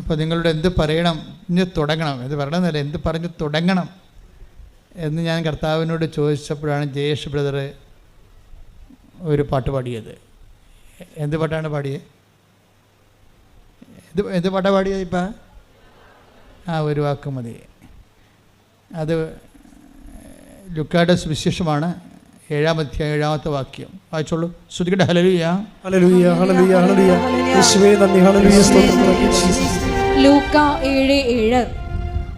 അപ്പോൾ നിങ്ങളോട് എന്ത് പറയണം, ഇനി തുടങ്ങണം, ഇത് പറയണമെന്നല്ല, എന്ത് പറഞ്ഞ് തുടങ്ങണം എന്ന് ഞാൻ കർത്താവിനോട് ചോദിച്ചപ്പോഴാണ് ജയേഷ് ബ്രദർ ഒരു പാട്ട് പാടിയത്. എന്ത് പാട്ടാണ് പാടിയത്? എന്ത് പാട്ടാണ് പാടിയത്? ഇപ്പം ഒരു വാക്ക് മതി. അത് ലുക്കായുടെ സുവിശേഷമാണ്, 7-ാം അധ്യായം 7-ാമത്തെ വാക്യം വായിച്ചോളൂ. ശ്രുതിക്കട്ടെ. ഹല്ലേലൂയ ഹല്ലേലൂയ ഹല്ലേലൂയ ഹല്ലേലൂയ. യേശുവേ നന്ദി. ഹല്ലേലൂയ സ്തോത്രം. ലൂക്ക 7:7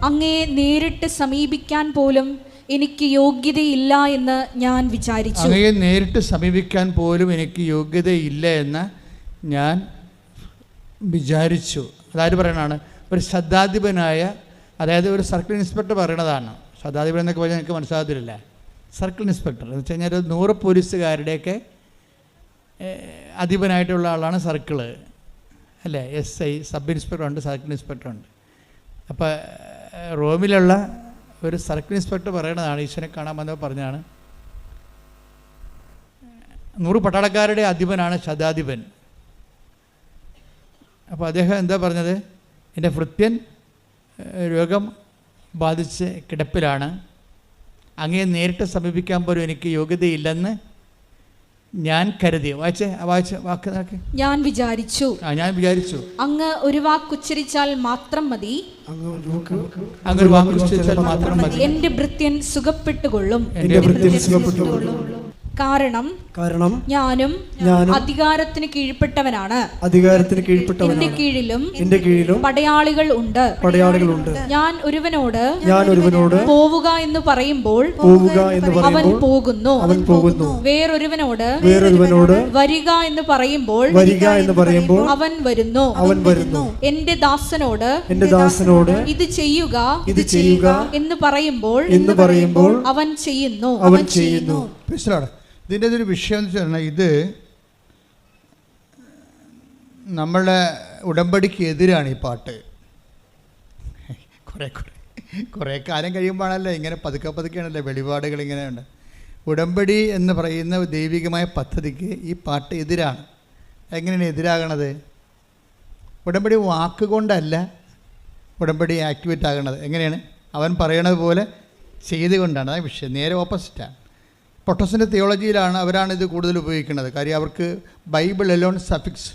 അങ്ങയെ നേരിട്ട് സമീപിക്കാൻ പോലും എനിക്ക് യോഗ്യതയില്ല എന്ന് ഞാൻ വിചാരിച്ചു. അങ്ങയെ നേരിട്ട് സമീപിക്കാൻ പോലും എനിക്ക് യോഗ്യതയില്ല എന്ന് ഞാൻ വിചാരിച്ചു. അതായത് പറയണതാണ്, ഒരു ശതാധിപനായ, അതായത് ഒരു സർക്കിൾ ഇൻസ്പെക്ടർ പറയണതാണ്. ശതാധിപൻ എന്നൊക്കെ പറഞ്ഞാൽ എനിക്ക് മനസ്സിലാകത്തില്ല. സർക്കിൾ ഇൻസ്പെക്ടർ എന്ന് വെച്ച് കഴിഞ്ഞാൽ 100 പോലീസുകാരുടെയൊക്കെ അധിപനായിട്ടുള്ള ആളാണ് സർക്കിള്, അല്ലേ? SI, സബ് ഇൻസ്പെക്ടറുണ്ട്, സർക്കിൾ ഇൻസ്പെക്ടറുണ്ട്. അപ്പോൾ റോമിലുള്ള ഒരു സർക്കിൾ ഇൻസ്പെക്ടർ പറയണതാണ്, ഈശ്വരനെ കാണാൻ വന്നപ്പോൾ പറഞ്ഞാണ്, 100 പട്ടാളക്കാരുടെ അധിപനാണ് ശതാധിപൻ. അപ്പോൾ അദ്ദേഹം എന്താ പറഞ്ഞത്? എൻ്റെ ഭൃത്യൻ രോഗം ബാധിച്ച് കിടപ്പിലാണ്, അങ്ങയെ നേരിട്ട് സമീപിക്കാൻ പോലും എനിക്ക് യോഗ്യതയില്ലെന്ന് ഞാൻ കരുതി. വായിച്ച വാക്ക് നോക്ക്. ഞാൻ വിചാരിച്ചു അങ്ങ് ഒരു വാക്കുച്ചരിച്ചാൽ മാത്രം മതി, എന്റെ ഭൃത്യൻ സുഖപ്പെട്ടുകൊള്ളും. കാരണം ഞാനും അധികാരത്തിന് കീഴ്പ്പെട്ടവനാണ്. എന്റെ കീഴിലും പടയാളികൾ ഉണ്ട്. ഞാൻ ഒരുവനോട് പോവുക എന്ന് പറയുമ്പോൾ അവൻ പോകുന്നു. വേറൊരുവനോട് വരിക എന്ന് പറയുമ്പോൾ അവൻ വരുന്നു. എന്റെ ദാസനോട് ഇത് ചെയ്യുക എന്ന് പറയുമ്പോൾ അവൻ ചെയ്യുന്നു. ഇതിൻ്റെ ഒരു വിഷയം എന്ന് വെച്ചാൽ, ഇത് നമ്മളുടെ ഉടമ്പടിക്ക് എതിരാണ് ഈ പാട്ട്. കുറേ കാലം കഴിയുമ്പോഴാണല്ലോ ഇങ്ങനെ പതുക്കെയാണല്ലോ വെളിപാടുകൾ ഇങ്ങനെ ഉണ്ട്. ഉടമ്പടി എന്ന് പറയുന്ന ദൈവികമായ പദ്ധതിക്ക് ഈ പാട്ട് എതിരാണ്. എങ്ങനെയാണ് എതിരാകണത്? ഉടമ്പടി വാക്കുകൊണ്ടല്ല ഉടമ്പടി ആക്ടിവേറ്റ് ആകണത്. എങ്ങനെയാണ്? അവൻ പറയണത് പോലെ ചെയ്തുകൊണ്ടാണ്. ആ വിഷയം നേരെ ഓപ്പോസിറ്റാണ്. പൊട്ടസിൻ്റെ തിയോളജിയിലാണ് അവരാണിത് കൂടുതൽ ഉപയോഗിക്കുന്നത്. കാര്യം അവർക്ക് ബൈബിൾ എലോൺ സഫിക്സ്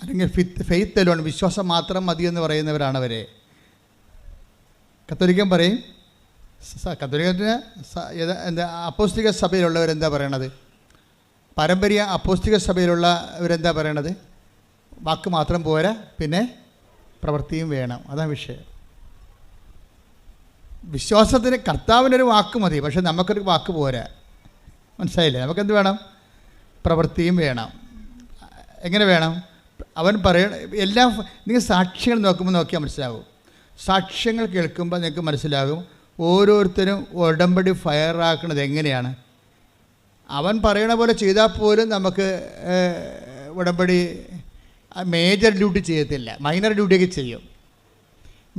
അല്ലെങ്കിൽ ഫെയ്ത്ത് എലോൺ, വിശ്വാസം മാത്രം മതി എന്ന് പറയുന്നവരാണ് അവരെ. കത്തോലിക്കൻ പറയും, കത്തോലിക്കത്തിന് എന്താ അപ്പോസ്തലിക സഭയിലുള്ളവരെന്താ പറയണത്? പാരമ്പര്യ അപ്പോസ്തലിക സഭയിലുള്ളവരെന്താ പറയണത്? വാക്ക് മാത്രം പോരാ, പിന്നെ പ്രവൃത്തിയും വേണം. അതാണ് വിഷയം. വിശ്വാസത്തിന് കർത്താവിനൊരു വാക്ക് മതി, പക്ഷെ നമുക്കൊരു വാക്ക് പോരാ. മനസ്സിലായില്ലേ? നമുക്കെന്ത് വേണം? പ്രവൃത്തിയും വേണം. എങ്ങനെ വേണം? അവൻ എല്ലാം നിങ്ങൾ സാക്ഷ്യങ്ങൾ നോക്കിയാൽ മനസ്സിലാകും. സാക്ഷ്യങ്ങൾ കേൾക്കുമ്പോൾ നിങ്ങൾക്ക് മനസ്സിലാകും ഓരോരുത്തരും ഉടമ്പടി ഫയറാക്കുന്നത് എങ്ങനെയാണ്. അവൻ പറയണ പോലെ ചെയ്താൽ പോലും നമുക്ക് ഉടമ്പടി മേജർ ഡ്യൂട്ടി ചെയ്യത്തില്ല, മൈനർ ഡ്യൂട്ടിയൊക്കെ ചെയ്യും.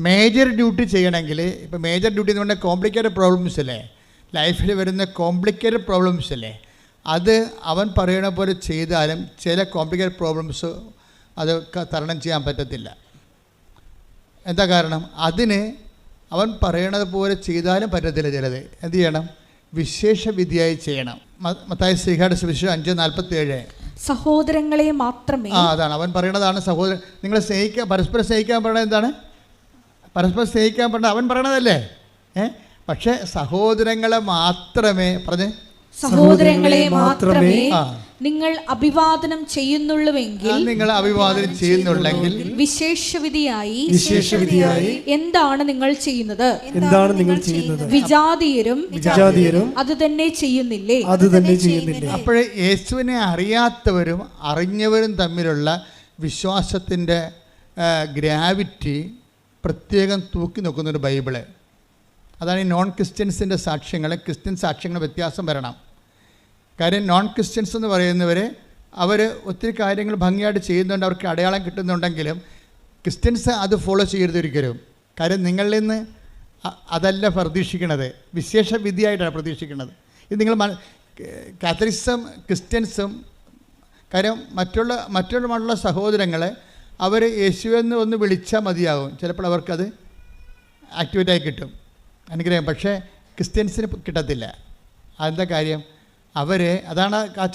മേജർ ഡ്യൂട്ടി ചെയ്യണമെങ്കിൽ, ഇപ്പോൾ മേജർ ഡ്യൂട്ടി എന്ന് പറഞ്ഞാൽ കോംപ്ലിക്കേറ്റഡ് പ്രോബ്ലംസ് അല്ലേ, ലൈഫിൽ വരുന്ന കോംപ്ലിക്കേറ്റഡ് പ്രോബ്ലംസ് അല്ലേ, അത് അവൻ പറയണ പോലെ ചെയ്താലും ചില കോംപ്ലിക്കേറ്റഡ് പ്രോബ്ലംസ് അത് തരണം ചെയ്യാൻ പറ്റത്തില്ല. എന്താ കാരണം? അതിന് അവൻ പറയണത് പോലെ ചെയ്താലും പറ്റത്തില്ല. ചിലത് എന്ത് ചെയ്യണം? വിശേഷ വിധിയായി ചെയ്യണം. മത്തായി ശ്രീഹായുടെ സുവിശേഷം 5:47 സഹോദരങ്ങളെ മാത്രമേ. അതാണ് അവൻ പറയണതാണ്. സഹോദരൻ നിങ്ങളെ സ്നേഹിക്കാൻ, പരസ്പരം സ്നേഹിക്കാൻ പറയണത് എന്താണ്? പരസ്പരം സ്നേഹിക്കാൻ പറഞ്ഞ അവൻ പറയണതല്ലേ. പക്ഷെ സഹോദരങ്ങളെ മാത്രമേ നിങ്ങൾ അഭിവാദനം ചെയ്യുന്നുള്ളെങ്കിൽ വിശേഷവിധിയായി എന്താണ് നിങ്ങൾ ചെയ്യുന്നത്? വിജാതീയരും അത് തന്നെ ചെയ്യുന്നില്ലേ? അപ്പോഴേ യേശുവിനെ അറിയാത്തവരും അറിഞ്ഞവരും തമ്മിലുള്ള വിശ്വാസത്തിൻ്റെ ഗ്രാവിറ്റി പ്രത്യേകം തൂക്കി നോക്കുന്നൊരു ബൈബിള്. അതാണ് ഈ നോൺ ക്രിസ്ത്യൻസിൻ്റെ സാക്ഷ്യങ്ങൾ. ക്രിസ്ത്യൻ സാക്ഷ്യങ്ങൾ വ്യത്യാസം വരണം. കാര്യം നോൺ ക്രിസ്ത്യൻസ് എന്ന് പറയുന്നവർ അവർ ഒത്തിരി കാര്യങ്ങൾ ഭംഗിയായിട്ട് ചെയ്യുന്നുണ്ട്, അവർക്ക് അടയാളം കിട്ടുന്നുണ്ടെങ്കിലും ക്രിസ്ത്യൻസ് അത് ഫോളോ ചെയ്യരുതൊരിക്കലും. കാര്യം നിങ്ങളിൽ നിന്ന് അതല്ല പ്രതീക്ഷിക്കുന്നത്, വിശേഷ വിധിയായിട്ടാണ് പ്രതീക്ഷിക്കുന്നത്. ഇത് നിങ്ങൾ കാത്തലിക്സും ക്രിസ്ത്യൻസും കാര്യം മറ്റുള്ള സഹോദരങ്ങളെ അവർ യേശുവെന്ന് ഒന്ന് വിളിച്ചാൽ മതിയാകും, ചിലപ്പോൾ അവർക്കത് ആക്ടിവേറ്റായി കിട്ടും, അനുഗ്രഹം. പക്ഷേ ക്രിസ്ത്യൻസിന് കിട്ടത്തില്ല. അതെന്താ കാര്യം? അതാണ് ആ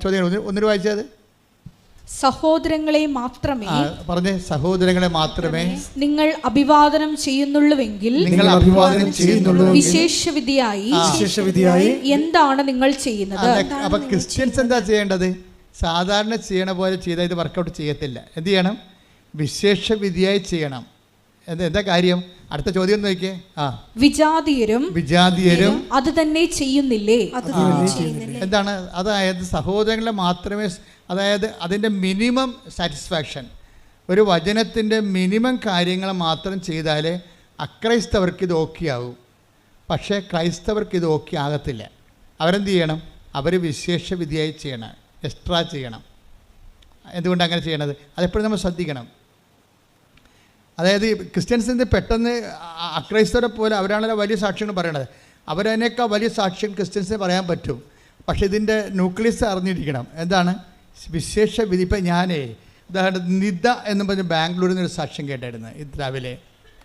ചോദ്യം ഒന്നിനു വായിച്ചത്. സഹോദരങ്ങളെ മാത്രമേ പറഞ്ഞേ, സഹോദരങ്ങളെ മാത്രമേ നിങ്ങൾ അഭിവാദനം ചെയ്യുന്നുള്ളൂവെങ്കിൽ വിശേഷവിധിയായി എന്താണ് നിങ്ങൾ ചെയ്യുന്നത്? അപ്പൊ ക്രിസ്ത്യൻസ് എന്താ ചെയ്യേണ്ടത്? സാധാരണ ചെയ്യണ പോലെ ചെയ്താൽ ഇത് വർക്കൗട്ട് ചെയ്യത്തില്ല. എന്ത് ചെയ്യണം? വിശേഷവിധിയായി ചെയ്യണം. എന്താ കാര്യം? അടുത്ത ചോദ്യം നോക്കിയേ. വിജാതിയരും അത് തന്നെ ചെയ്യുന്നില്ലേ? എന്താണ്? അതായത് സഹോദരങ്ങളെ മാത്രമേ, അതായത് അതിൻ്റെ മിനിമം സാറ്റിസ്ഫാക്ഷൻ, ഒരു വചനത്തിൻ്റെ മിനിമം കാര്യങ്ങൾ മാത്രം ചെയ്താലേ അക്രൈസ്തവർക്ക് ഇത് ഓക്കെ ആവും. പക്ഷേ ക്രൈസ്തവർക്ക് ഇത് ഓക്കെ ആകത്തില്ല. അവരെന്ത് ചെയ്യണം? അവർ വിശേഷവിധിയായി ചെയ്യണം, എക്സ്ട്രാ ചെയ്യണം. എന്തുകൊണ്ട് അങ്ങനെ ചെയ്യണത്? അതെപ്പോഴും നമ്മൾ ശ്രദ്ധിക്കണം. അതായത് ക്രിസ്ത്യൻസിൻ്റെ പെട്ടെന്ന് അക്രൈസ്തവരെ പോലെ അവരാണല്ലോ വലിയ സാക്ഷ്യങ്ങൾ പറയണത്. അവരതിനേക്കാൾ വലിയ സാക്ഷ്യം ക്രിസ്ത്യൻസിന് പറയാൻ പറ്റും. പക്ഷേ ഇതിൻ്റെ ന്യൂക്ലിയസ് അറിഞ്ഞിരിക്കണം. എന്താണ് വിശേഷവിധി? ഇപ്പം ഉദാഹരണത്തിന് നിദ എന്ന് പറഞ്ഞ് ബാംഗ്ലൂരിൽ നിന്നൊരു സാക്ഷ്യം കേട്ടായിരുന്നു ഇത് രാവിലെ.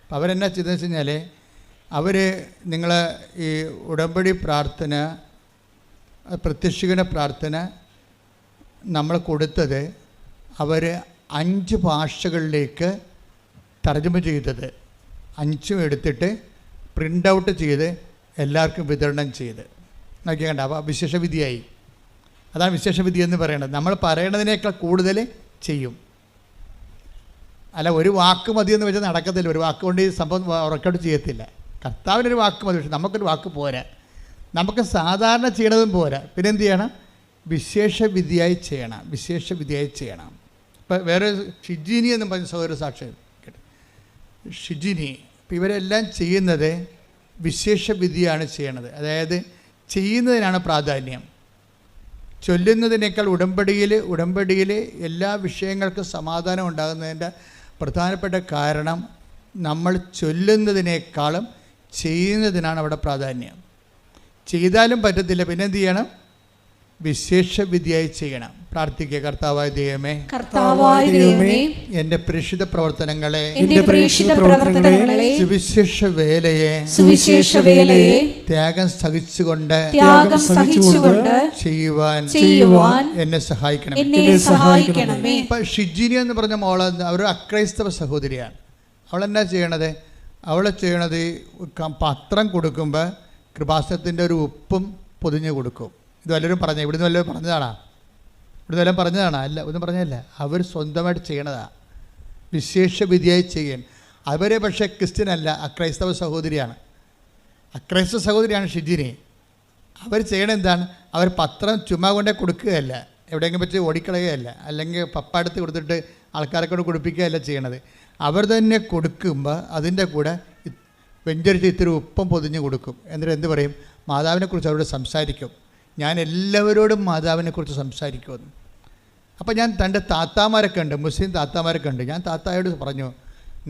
അപ്പം അവരെന്നാ ചെയ്തതെന്ന് വെച്ച് കഴിഞ്ഞാൽ, നിങ്ങൾ ഈ ഉടമ്പടി പ്രാർത്ഥന, പ്രത്യക്ഷീകരണ പ്രാർത്ഥന നമ്മൾ കൊടുത്തത് അവർ 5 ഭാഷകളിലേക്ക് തർജ്ജമ ചെയ്തത്, 5 എടുത്തിട്ട് പ്രിൻ്റ് ഔട്ട് ചെയ്ത് എല്ലാവർക്കും വിതരണം ചെയ്ത് നോക്കിയാൽ. അപ്പോൾ വിശേഷവിധിയായി. അതാണ് വിശേഷവിധി എന്ന് പറയുന്നത്. നമ്മൾ പറയണതിനേക്കാൾ കൂടുതൽ ചെയ്യും. അല്ല, ഒരു വാക്ക് മതി എന്ന് വെച്ചാൽ നടക്കത്തില്ല. ഒരു വാക്ക് കൊണ്ട് ഈ സംഭവം വർക്കൗട്ട് ചെയ്യത്തില്ല. കർത്താവിനൊരു വാക്ക് മതി, പക്ഷെ നമുക്കൊരു വാക്ക് പോരാ. നമുക്ക് സാധാരണ ചെയ്യണതും പോരാ. പിന്നെ എന്ത് ചെയ്യണം? വിശേഷവിധിയായി ചെയ്യണം. ഇപ്പം വേറെ ഷിജിനി എന്ന് പറഞ്ഞ സഹോദര സാക്ഷ്യം കേട്ടോ, ഷിജിനി. ഇപ്പം ഇവരെല്ലാം ചെയ്യുന്നത് വിശേഷവിധിയാണ് ചെയ്യണത്. അതായത് ചെയ്യുന്നതിനാണ് പ്രാധാന്യം, ചൊല്ലുന്നതിനേക്കാൾ. ഉടമ്പടിയിൽ എല്ലാ വിഷയങ്ങൾക്കും സമാധാനം ഉണ്ടാകുന്നതിൻ്റെ പ്രധാനപ്പെട്ട കാരണം നമ്മൾ ചൊല്ലുന്നതിനേക്കാളും ചെയ്യുന്നതിനാണ് അവിടെ പ്രാധാന്യം. ചെയ്താലും പറ്റത്തില്ല, പിന്നെ എന്ത് ചെയ്യണം? വിശേഷവിധിയായി ചെയ്യണം. പ്രാർത്ഥിക്കുക. കർത്താവായ ദൈവമേ, എന്റെ പ്രേക്ഷിത പ്രവർത്തനങ്ങളെ, സുവിശേഷ വേലയെ ത്യാഗം സഹിച്ചുകൊണ്ട് ചെയ്യുവാൻ എന്നെ സഹായിക്കണമേ. ഇപ്പം ഷിജിനി എന്ന് പറഞ്ഞ മോള് അവർ അക്രൈസ്തവ സഹോദരിയാണ്. അവളെന്നാ ചെയ്യണത്? പത്രം കൊടുക്കുമ്പോൾ കൃപാസനത്തിൻ്റെ ഒരു ഉപ്പും പൊതിഞ്ഞ് കൊടുക്കും. ഇത് വല്ലവരും പറഞ്ഞ ഇവിടുന്ന് വല്ലവരും പറഞ്ഞതാണോ? അല്ല, ഒന്നും പറഞ്ഞതല്ല. അവർ സ്വന്തമായിട്ട് ചെയ്യണതാണ്. വിശേഷവിധിയായി ചെയ്യാൻ. അവരെ പക്ഷേ ക്രിസ്ത്യനല്ല, അക്രൈസ്തവ സഹോദരിയാണ് ഷിജിനി. അവർ ചെയ്യണത് എന്താണ്? അവർ പത്രം ചുമ്മാ കൊണ്ടേ കൊടുക്കുകയല്ല, എവിടെയെങ്കിലും വെച്ച് ഓടിക്കളയുകയല്ല, അല്ലെങ്കിൽ പപ്പാടുത്ത് കൊടുത്തിട്ട് ആൾക്കാരെ കൊണ്ട് കൊടുപ്പിക്കുകയല്ല ചെയ്യണത്. അവർ തന്നെ കൊടുക്കുമ്പോൾ അതിൻ്റെ കൂടെ വെഞ്ചരിച്ച് ഇത്തിരി ഉപ്പം പൊതിഞ്ഞ് കൊടുക്കും. എന്നിട്ട് എന്ത് പറയും? മാതാവിനെക്കുറിച്ച് അവരോട് സംസാരിക്കും. ഞാൻ എല്ലാവരോടും മാതാവിനെക്കുറിച്ച് സംസാരിക്കുമെന്ന്. അപ്പോൾ ഞാൻ തൻ്റെ താത്താമാരൊക്കെ ഉണ്ട്, മുസ്ലിം താത്താമാരൊക്കെ ഉണ്ട്. ഞാൻ താത്തായോട് പറഞ്ഞു,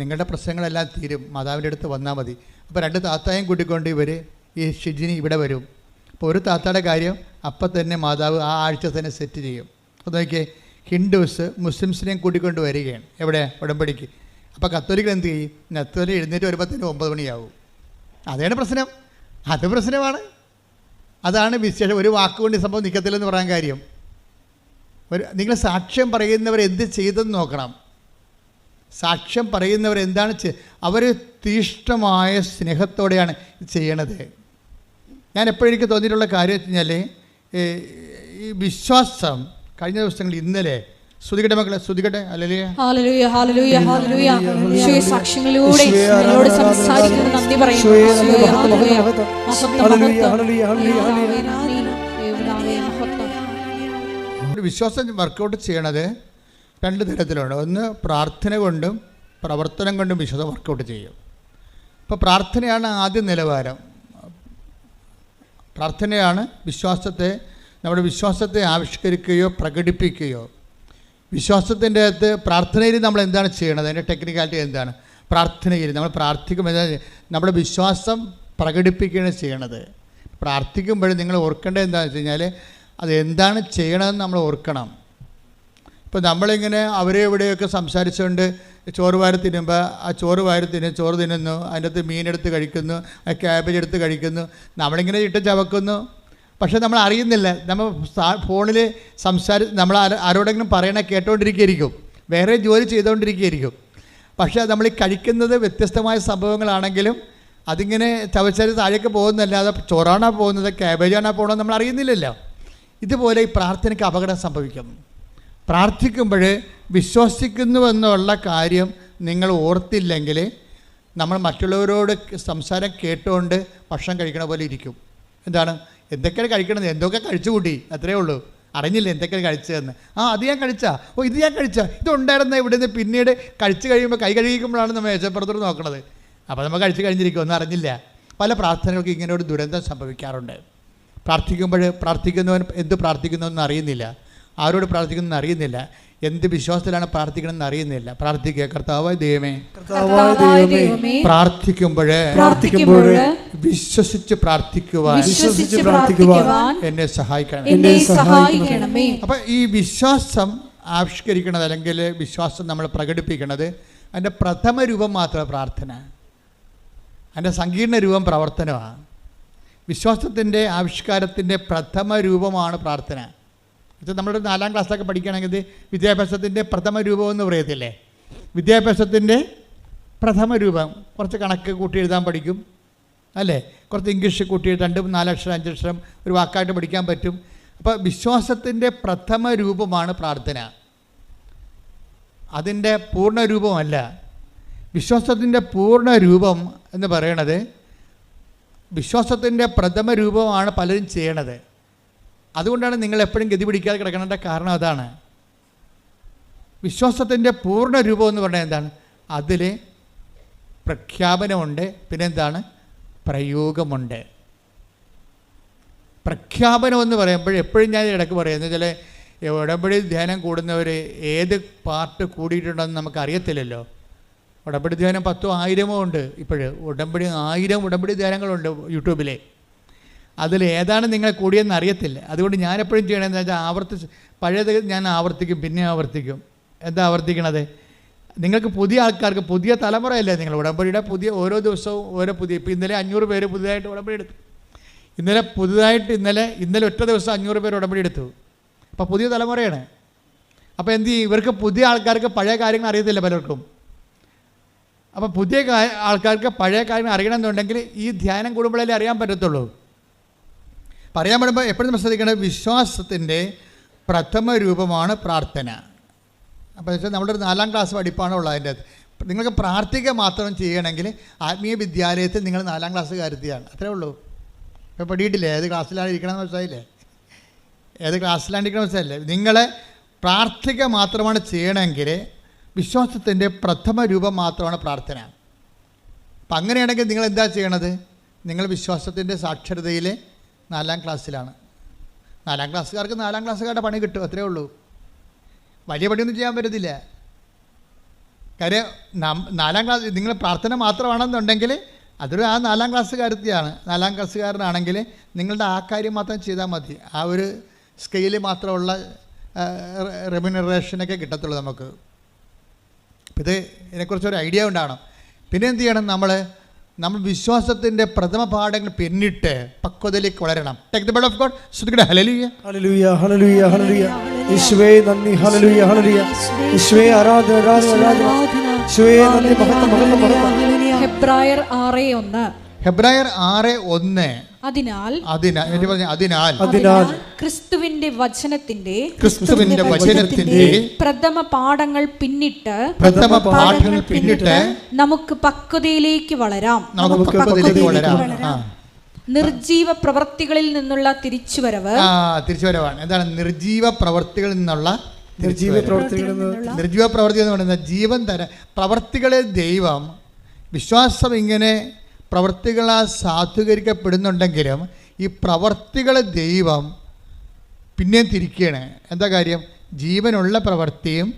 നിങ്ങളുടെ പ്രശ്നങ്ങളെല്ലാം തീരും, മാതാവിൻ്റെ അടുത്ത് വന്നാൽ മതി. അപ്പോൾ 2 താത്തായും കൂട്ടിക്കൊണ്ട് ഈ ഷിജിനി ഇവിടെ വരും. അപ്പോൾ ഒരു താത്തയുടെ കാര്യം അപ്പം തന്നെ മാതാവ് ആ ആഴ്ച തന്നെ സെറ്റ് ചെയ്യും. അപ്പോൾ നോക്കിയേ, ഹിന്ദുസ് മുസ്ലിംസിനെയും കൂട്ടിക്കൊണ്ട് വരികയാണ്. എവിടെ? ഉടമ്പടിക്ക്. അപ്പോൾ കത്തോലിക്കൽ എന്ത് ചെയ്യും? കത്തോലിക്കൽ എഴുന്നേറ്റ് വരുമ്പോഴത്തേന് 9 മണിയാവും. അതാണ് പ്രശ്നം. അത് പ്രശ്നമാണ്. അതാണ് വിശേഷം. ഒരു വാക്കുകൊണ്ട് ഈ സംഭവം നിൽക്കത്തില്ലെന്ന് പറയാൻ കാര്യം. നിങ്ങൾ സാക്ഷ്യം പറയുന്നവർ എന്ത് ചെയ്തെന്ന് നോക്കണം. സാക്ഷ്യം പറയുന്നവർ എന്താണ് അവർ തീഷ്ണമായ സ്നേഹത്തോടെയാണ് ചെയ്യണത്. ഞാൻ എപ്പോഴും എനിക്ക് തോന്നിയിട്ടുള്ള കാര്യം വെച്ച് കഴിഞ്ഞാൽ, ഈ വിശ്വാസം കഴിഞ്ഞ ദിവസങ്ങളിൽ ഇന്നലെ സ്തുതിക്കട്ടെ മക്കളെ, സ്തുതിക്കട്ടെ. ഹല്ലേലൂയ, ഹല്ലേലൂയ, ഹല്ലേലൂയ, ഹല്ലേലൂയ. യേശുവേ, സാക്ഷ്യങ്ങളിലൂടെ നിങ്ങളോട് സംസാരിക്കുന്നത് നന്ദി പറയുന്നു. വിശ്വാസം വർക്കൗട്ട് ചെയ്യണത് 2 തരത്തിലുണ്ട്. ഒന്ന്, പ്രാർത്ഥന കൊണ്ടും പ്രവർത്തനം കൊണ്ടും വിശ്വാസം വർക്കൗട്ട് ചെയ്യും. ഇപ്പോൾ പ്രാർത്ഥനയാണ് ആദ്യ നിലവാരം. പ്രാർത്ഥനയാണ് നമ്മുടെ വിശ്വാസത്തെ ആവിഷ്കരിക്കുകയോ പ്രകടിപ്പിക്കുകയോ. വിശ്വാസത്തിൻ്റെ അകത്ത് പ്രാർത്ഥനയിൽ നമ്മൾ എന്താണ് ചെയ്യണത്? അതിൻ്റെ ടെക്നിക്കാലിറ്റി എന്താണ്? പ്രാർത്ഥനയിൽ നമ്മൾ പ്രാർത്ഥിക്കുമ്പോൾ നമ്മുടെ വിശ്വാസം പ്രകടിപ്പിക്കുകയാണ് ചെയ്യണത്. പ്രാർത്ഥിക്കുമ്പോൾ നിങ്ങൾ ഓർക്കേണ്ടത് എന്താണെന്ന് വെച്ച് കഴിഞ്ഞാൽ, അത് എന്താണ് ചെയ്യണമെന്ന് നമ്മൾ ഓർക്കണം. ഇപ്പോൾ നമ്മളിങ്ങനെ അവരെ ഇവിടെയൊക്കെ സംസാരിച്ചുകൊണ്ട് ചോറ് വാരി തിന്നുമ്പോൾ ആ ചോറ് വാരി ചോറ് തിന്നുന്നു, അതിൻ്റെ അകത്ത് മീനെടുത്ത് കഴിക്കുന്നു, ആ ക്യാബേജ് എടുത്ത് കഴിക്കുന്നു, നമ്മളിങ്ങനെ ഇട്ട് ചവക്കുന്നു. പക്ഷേ നമ്മൾ അറിയുന്നില്ല, നമ്മൾ ഫോണിൽ നമ്മൾ ആരോടെങ്കിലും പറയണ കേട്ടോണ്ടിരിക്കുകയായിരിക്കും, വേറെ ജോലി ചെയ്തുകൊണ്ടിരിക്കുകയായിരിക്കും. പക്ഷേ നമ്മൾ ഈ കഴിക്കുന്നത് വ്യത്യസ്തമായ സംഭവങ്ങളാണെങ്കിലും അതിങ്ങനെ ചവച്ചാൽ താഴേക്ക് പോകുന്നതല്ലാതെ ചോറാണോ പോകുന്നത്, ക്യാബേജാണോ പോകുന്നത് നമ്മൾ അറിയുന്നില്ലല്ലോ. ഇതുപോലെ ഈ പ്രാർത്ഥനയ്ക്ക് അപകടം സംഭവിക്കും. പ്രാർത്ഥിക്കുമ്പോൾ വിശ്വസിക്കുന്നുവെന്നുള്ള കാര്യം നിങ്ങൾ ഓർത്തില്ലെങ്കിൽ നമ്മൾ മറ്റുള്ളവരോട് സംസാരം കേട്ടുകൊണ്ട് ഭക്ഷണം കഴിക്കണ പോലെ ഇരിക്കും. എന്താണ്, എന്തൊക്കെയാണ് കഴിക്കണത്, എന്തൊക്കെ കഴിച്ചു കൂട്ടി, അത്രയേ ഉള്ളൂ, അറിഞ്ഞില്ല എന്തൊക്കെയാണ് കഴിച്ചതെന്ന്. അത് ഞാൻ കഴിച്ചാ, ഇത് ഞാൻ കഴിച്ചാ, ഇതുണ്ടായിരുന്ന ഇവിടെ നിന്ന് പിന്നീട് കഴിച്ച് കഴിയുമ്പോൾ കൈ കഴുകിക്കുമ്പോഴാണ് നമ്മൾ മേശപ്പുറത്തോട് നോക്കണത്. അപ്പോൾ നമ്മൾ കഴിച്ച് കഴിഞ്ഞിരിക്കും, ഒന്നും അറിഞ്ഞില്ല. പല പ്രാർത്ഥനകൾക്ക് ഇങ്ങനെ ഒരു ദുരന്തം സംഭവിക്കാറുണ്ട്. പ്രാർത്ഥിക്കുന്നവൻ എന്ത് പ്രാർത്ഥിക്കുന്നതെന്ന് അറിയുന്നില്ല, ആരോട് പ്രാർത്ഥിക്കുന്നതെന്ന് അറിയുന്നില്ല, എന്ത് വിശ്വാസത്തിലാണ് പ്രാർത്ഥിക്കണമെന്ന് അറിയുന്നില്ല. പ്രാർത്ഥിക്കുക, കർത്താവായ ദൈവമേ, പ്രാർത്ഥിക്കുമ്പോൾ വിശ്വസിച്ച് പ്രാർത്ഥിക്കുവാൻ എന്നെ സഹായിക്കണമേ. അപ്പം ഈ വിശ്വാസം ആവിഷ്കരിക്കണത് അല്ലെങ്കിൽ വിശ്വാസം നമ്മൾ പ്രകടിപ്പിക്കുന്നത് അതിൻ്റെ പ്രഥമ രൂപം മാത്രമാണ് പ്രാർത്ഥന, അതിൻ്റെ സങ്കീർണ രൂപം പ്രവർത്തനമാണ്. വിശ്വാസത്തിൻ്റെ ആവിഷ്കാരത്തിൻ്റെ പ്രഥമ രൂപമാണ് പ്രാർത്ഥന. ഇത് നമ്മളൊരു 4ാം ക്ലാസ്സിലൊക്കെ പഠിക്കുകയാണെങ്കിൽ വിദ്യാഭ്യാസത്തിൻ്റെ പ്രഥമ രൂപം എന്ന് പറയത്തില്ലേ. വിദ്യാഭ്യാസത്തിൻ്റെ പ്രഥമ രൂപം കുറച്ച് കണക്ക് കൂട്ടി എഴുതാൻ പഠിക്കും അല്ലേ, കുറച്ച് ഇംഗ്ലീഷ് കൂട്ടി 2, 4 അക്ഷരം 5 അക്ഷരം ഒരു വാക്കായിട്ട് പഠിക്കാൻ പറ്റും. അപ്പോൾ വിശ്വാസത്തിൻ്റെ പ്രഥമ രൂപമാണ് പ്രാർത്ഥന, അതിൻ്റെ പൂർണ്ണ രൂപമല്ല. വിശ്വാസത്തിൻ്റെ പൂർണ്ണ രൂപം എന്ന് പറയണത് വിശ്വാസത്തിൻ്റെ പ്രഥമ രൂപമാണ് പലരും ചെയ്യണത്. അതുകൊണ്ടാണ് നിങ്ങൾ എപ്പോഴും ഗതി പിടിക്കാതെ കിടക്കേണ്ട കാരണം അതാണ്. വിശ്വാസത്തിൻ്റെ പൂർണ്ണ രൂപം എന്ന് പറഞ്ഞാൽ എന്താണ്, അതിൽ പ്രഖ്യാപനമുണ്ട്, പിന്നെന്താണ്, പ്രയോഗമുണ്ട്. പ്രഖ്യാപനം എന്ന് പറയുമ്പോൾ എപ്പോഴും ഞാൻ ഇടയ്ക്ക് പറയുന്നത് ചില ഉടമ്പടി ധ്യാനം കൂടുന്നവർ ഏത് പാർട്ട് കൂടിയിട്ടുണ്ടെന്ന് നമുക്ക് അറിയത്തില്ലല്ലോ. ഉടമ്പടി ധ്യാനം 10,000 1000 ഉണ്ട്. ഇപ്പോഴും 1000 ഉടമ്പടി ധ്യാനങ്ങളുണ്ട് യൂട്യൂബിൽ. അതിൽ ഏതാണ് നിങ്ങൾ കൂടിയെന്ന് അറിയത്തില്ല. അതുകൊണ്ട് ഞാനെപ്പോഴും ചെയ്യണമെന്ന് വെച്ചാൽ പഴയത് ഞാൻ ആവർത്തിക്കും, പിന്നെ ആവർത്തിക്കും. എന്താ ആവർത്തിക്കണത്, നിങ്ങൾക്ക് പുതിയ ആൾക്കാർക്ക്, പുതിയ തലമുറയല്ലേ നിങ്ങൾ, ഉടമ്പടിയുടെ പുതിയ ഓരോ ദിവസവും ഓരോ പുതിയ. ഇപ്പോൾ ഇന്നലെ 500 പേര് പുതുതായിട്ട് ഉടമ്പടി എടുത്തു. ഇന്നലെ ഒറ്റ ദിവസം 500 പേര് ഉടമ്പടി എടുത്തു. അപ്പോൾ പുതിയ തലമുറയാണ്. അപ്പോൾ എന്ത് ചെയ്യും, ഇവർക്ക് പുതിയ ആൾക്കാർക്ക് പഴയ കാര്യങ്ങൾ അറിയത്തില്ല പലർക്കും. അപ്പോൾ പുതിയ ആൾക്കാർക്ക് പഴയ കാര്യങ്ങൾ അറിയണമെന്നുണ്ടെങ്കിൽ ഈ ധ്യാനം കൂടുമ്പോഴല്ലേ അറിയാൻ പറ്റത്തുള്ളൂ. പറയാൻ പറ്റുമ്പോൾ എപ്പോഴും നമ്മൾ ശ്രദ്ധിക്കേണ്ടത് വിശ്വാസത്തിൻ്റെ പ്രഥമ രൂപമാണ് പ്രാർത്ഥന. അപ്പോൾ വെച്ചാൽ നമ്മളൊരു 4ാം ക്ലാസ് പഠിപ്പാണ് ഉള്ളത്. അതിൻ്റെ നിങ്ങൾക്ക് പ്രാർത്ഥിക്കുക മാത്രം ചെയ്യണമെങ്കിൽ ആത്മീയ വിദ്യാലയത്തിൽ നിങ്ങൾ 4ാം ക്ലാസ്സുകാരെത്തിയാണ്, അത്രേ ഉള്ളൂ. ഇപ്പോൾ പഠിയിട്ടില്ലേ, ഏത് ക്ലാസ്സിലാണ് ഇരിക്കണമെന്ന് മനസ്സിലായില്ലേ, ഏത് ക്ലാസ്സിലാണ് ഇരിക്കണമെന്ന് മനസ്സിലായില്ലേ. നിങ്ങളെ പ്രാർത്ഥിക്കുക മാത്രമാണ് ചെയ്യണമെങ്കിൽ വിശ്വാസത്തിൻ്റെ പ്രഥമ രൂപം മാത്രമാണ് പ്രാർത്ഥന. അപ്പം അങ്ങനെയാണെങ്കിൽ നിങ്ങൾ എന്താ ചെയ്യണത്, നിങ്ങൾ വിശ്വാസത്തിൻ്റെ സാക്ഷരതയിൽ 4ാം ക്ലാസ്സിലാണ്. 4ാം ക്ലാസ്സുകാർക്ക് 4ാം ക്ലാസ്സുകാരുടെ പണി കിട്ടും, അത്രേ ഉള്ളൂ. വലിയ പണിയൊന്നും ചെയ്യാൻ പറ്റത്തില്ല. കാര്യം 4ാം ക്ലാസ് നിങ്ങൾ പ്രാർത്ഥന മാത്രമാണെന്നുണ്ടെങ്കിൽ അതൊരു 4ാം ക്ലാസ്സുകാരത്തിയാണ്. 4ാം ക്ലാസ്സുകാരനാണെങ്കിൽ നിങ്ങളുടെ ആ കാര്യം മാത്രം ചെയ്താൽ മതി. ആ ഒരു സ്കെയില് മാത്രമുള്ള റെമ്യൂണറേഷനൊക്കെ കിട്ടത്തുള്ളൂ നമുക്ക്. ഇത് ഇതിനെക്കുറിച്ചൊരു ഐഡിയ ഉണ്ടാകണം. പിന്നെ എന്ത് ചെയ്യണം, നമ്മൾ വിശ്വാസത്തിൻ്റെ പ്രഥമ പാഠങ്ങൾ പിന്നിട്ട് പക്വതയിലേക്ക് വളരണം. Take the word of God. ശ്രദ്ധിക്കട്ടെ. ഹല്ലേലൂയ ഹല്ലേലൂയ ഹല്ലേലൂയ ഹല്ലേലൂയ. യേശുവേ നന്ദി. ഹല്ലേലൂയ ഹല്ലേലൂയ. യേശുവേ ആരാധന ആരാധന ആരാധന. യേശുവേ നന്ദി. മഹത്വം മഹത്വം മഹത്വം. ഹെബ്രായർ 6:1. ഹെബ്രായർ 6:1. അതിനാൽ ക്രിസ്തുവിന്റെ വചനത്തിന്റെ പ്രഥമ പാഠങ്ങൾ പിന്നിട്ട് നമുക്ക് പക്വതയിലേക്ക് വളരാം. നിർജീവ പ്രവർത്തികളിൽ നിന്നുള്ള തിരിച്ചുവരവാണ്. എന്താണ് നിർജീവ പ്രവർത്തികളിൽ നിന്നുള്ള നിർജീവ പ്രവർത്തി എന്ന് പറയുന്നത് ജീവൻ തരാൻ പ്രവർത്തികളെ ദൈവം, വിശ്വാസം ഇങ്ങനെ പ്രവർത്തികളാൽ സാധൂകരിക്കപ്പെടുന്നുണ്ടെങ്കിലും ഈ പ്രവർത്തികളെ ദൈവം പിന്നെയും തിരിക്കുകയാണ്. എന്താ കാര്യം, ജീവനുള്ള പ്രവൃത്തിയും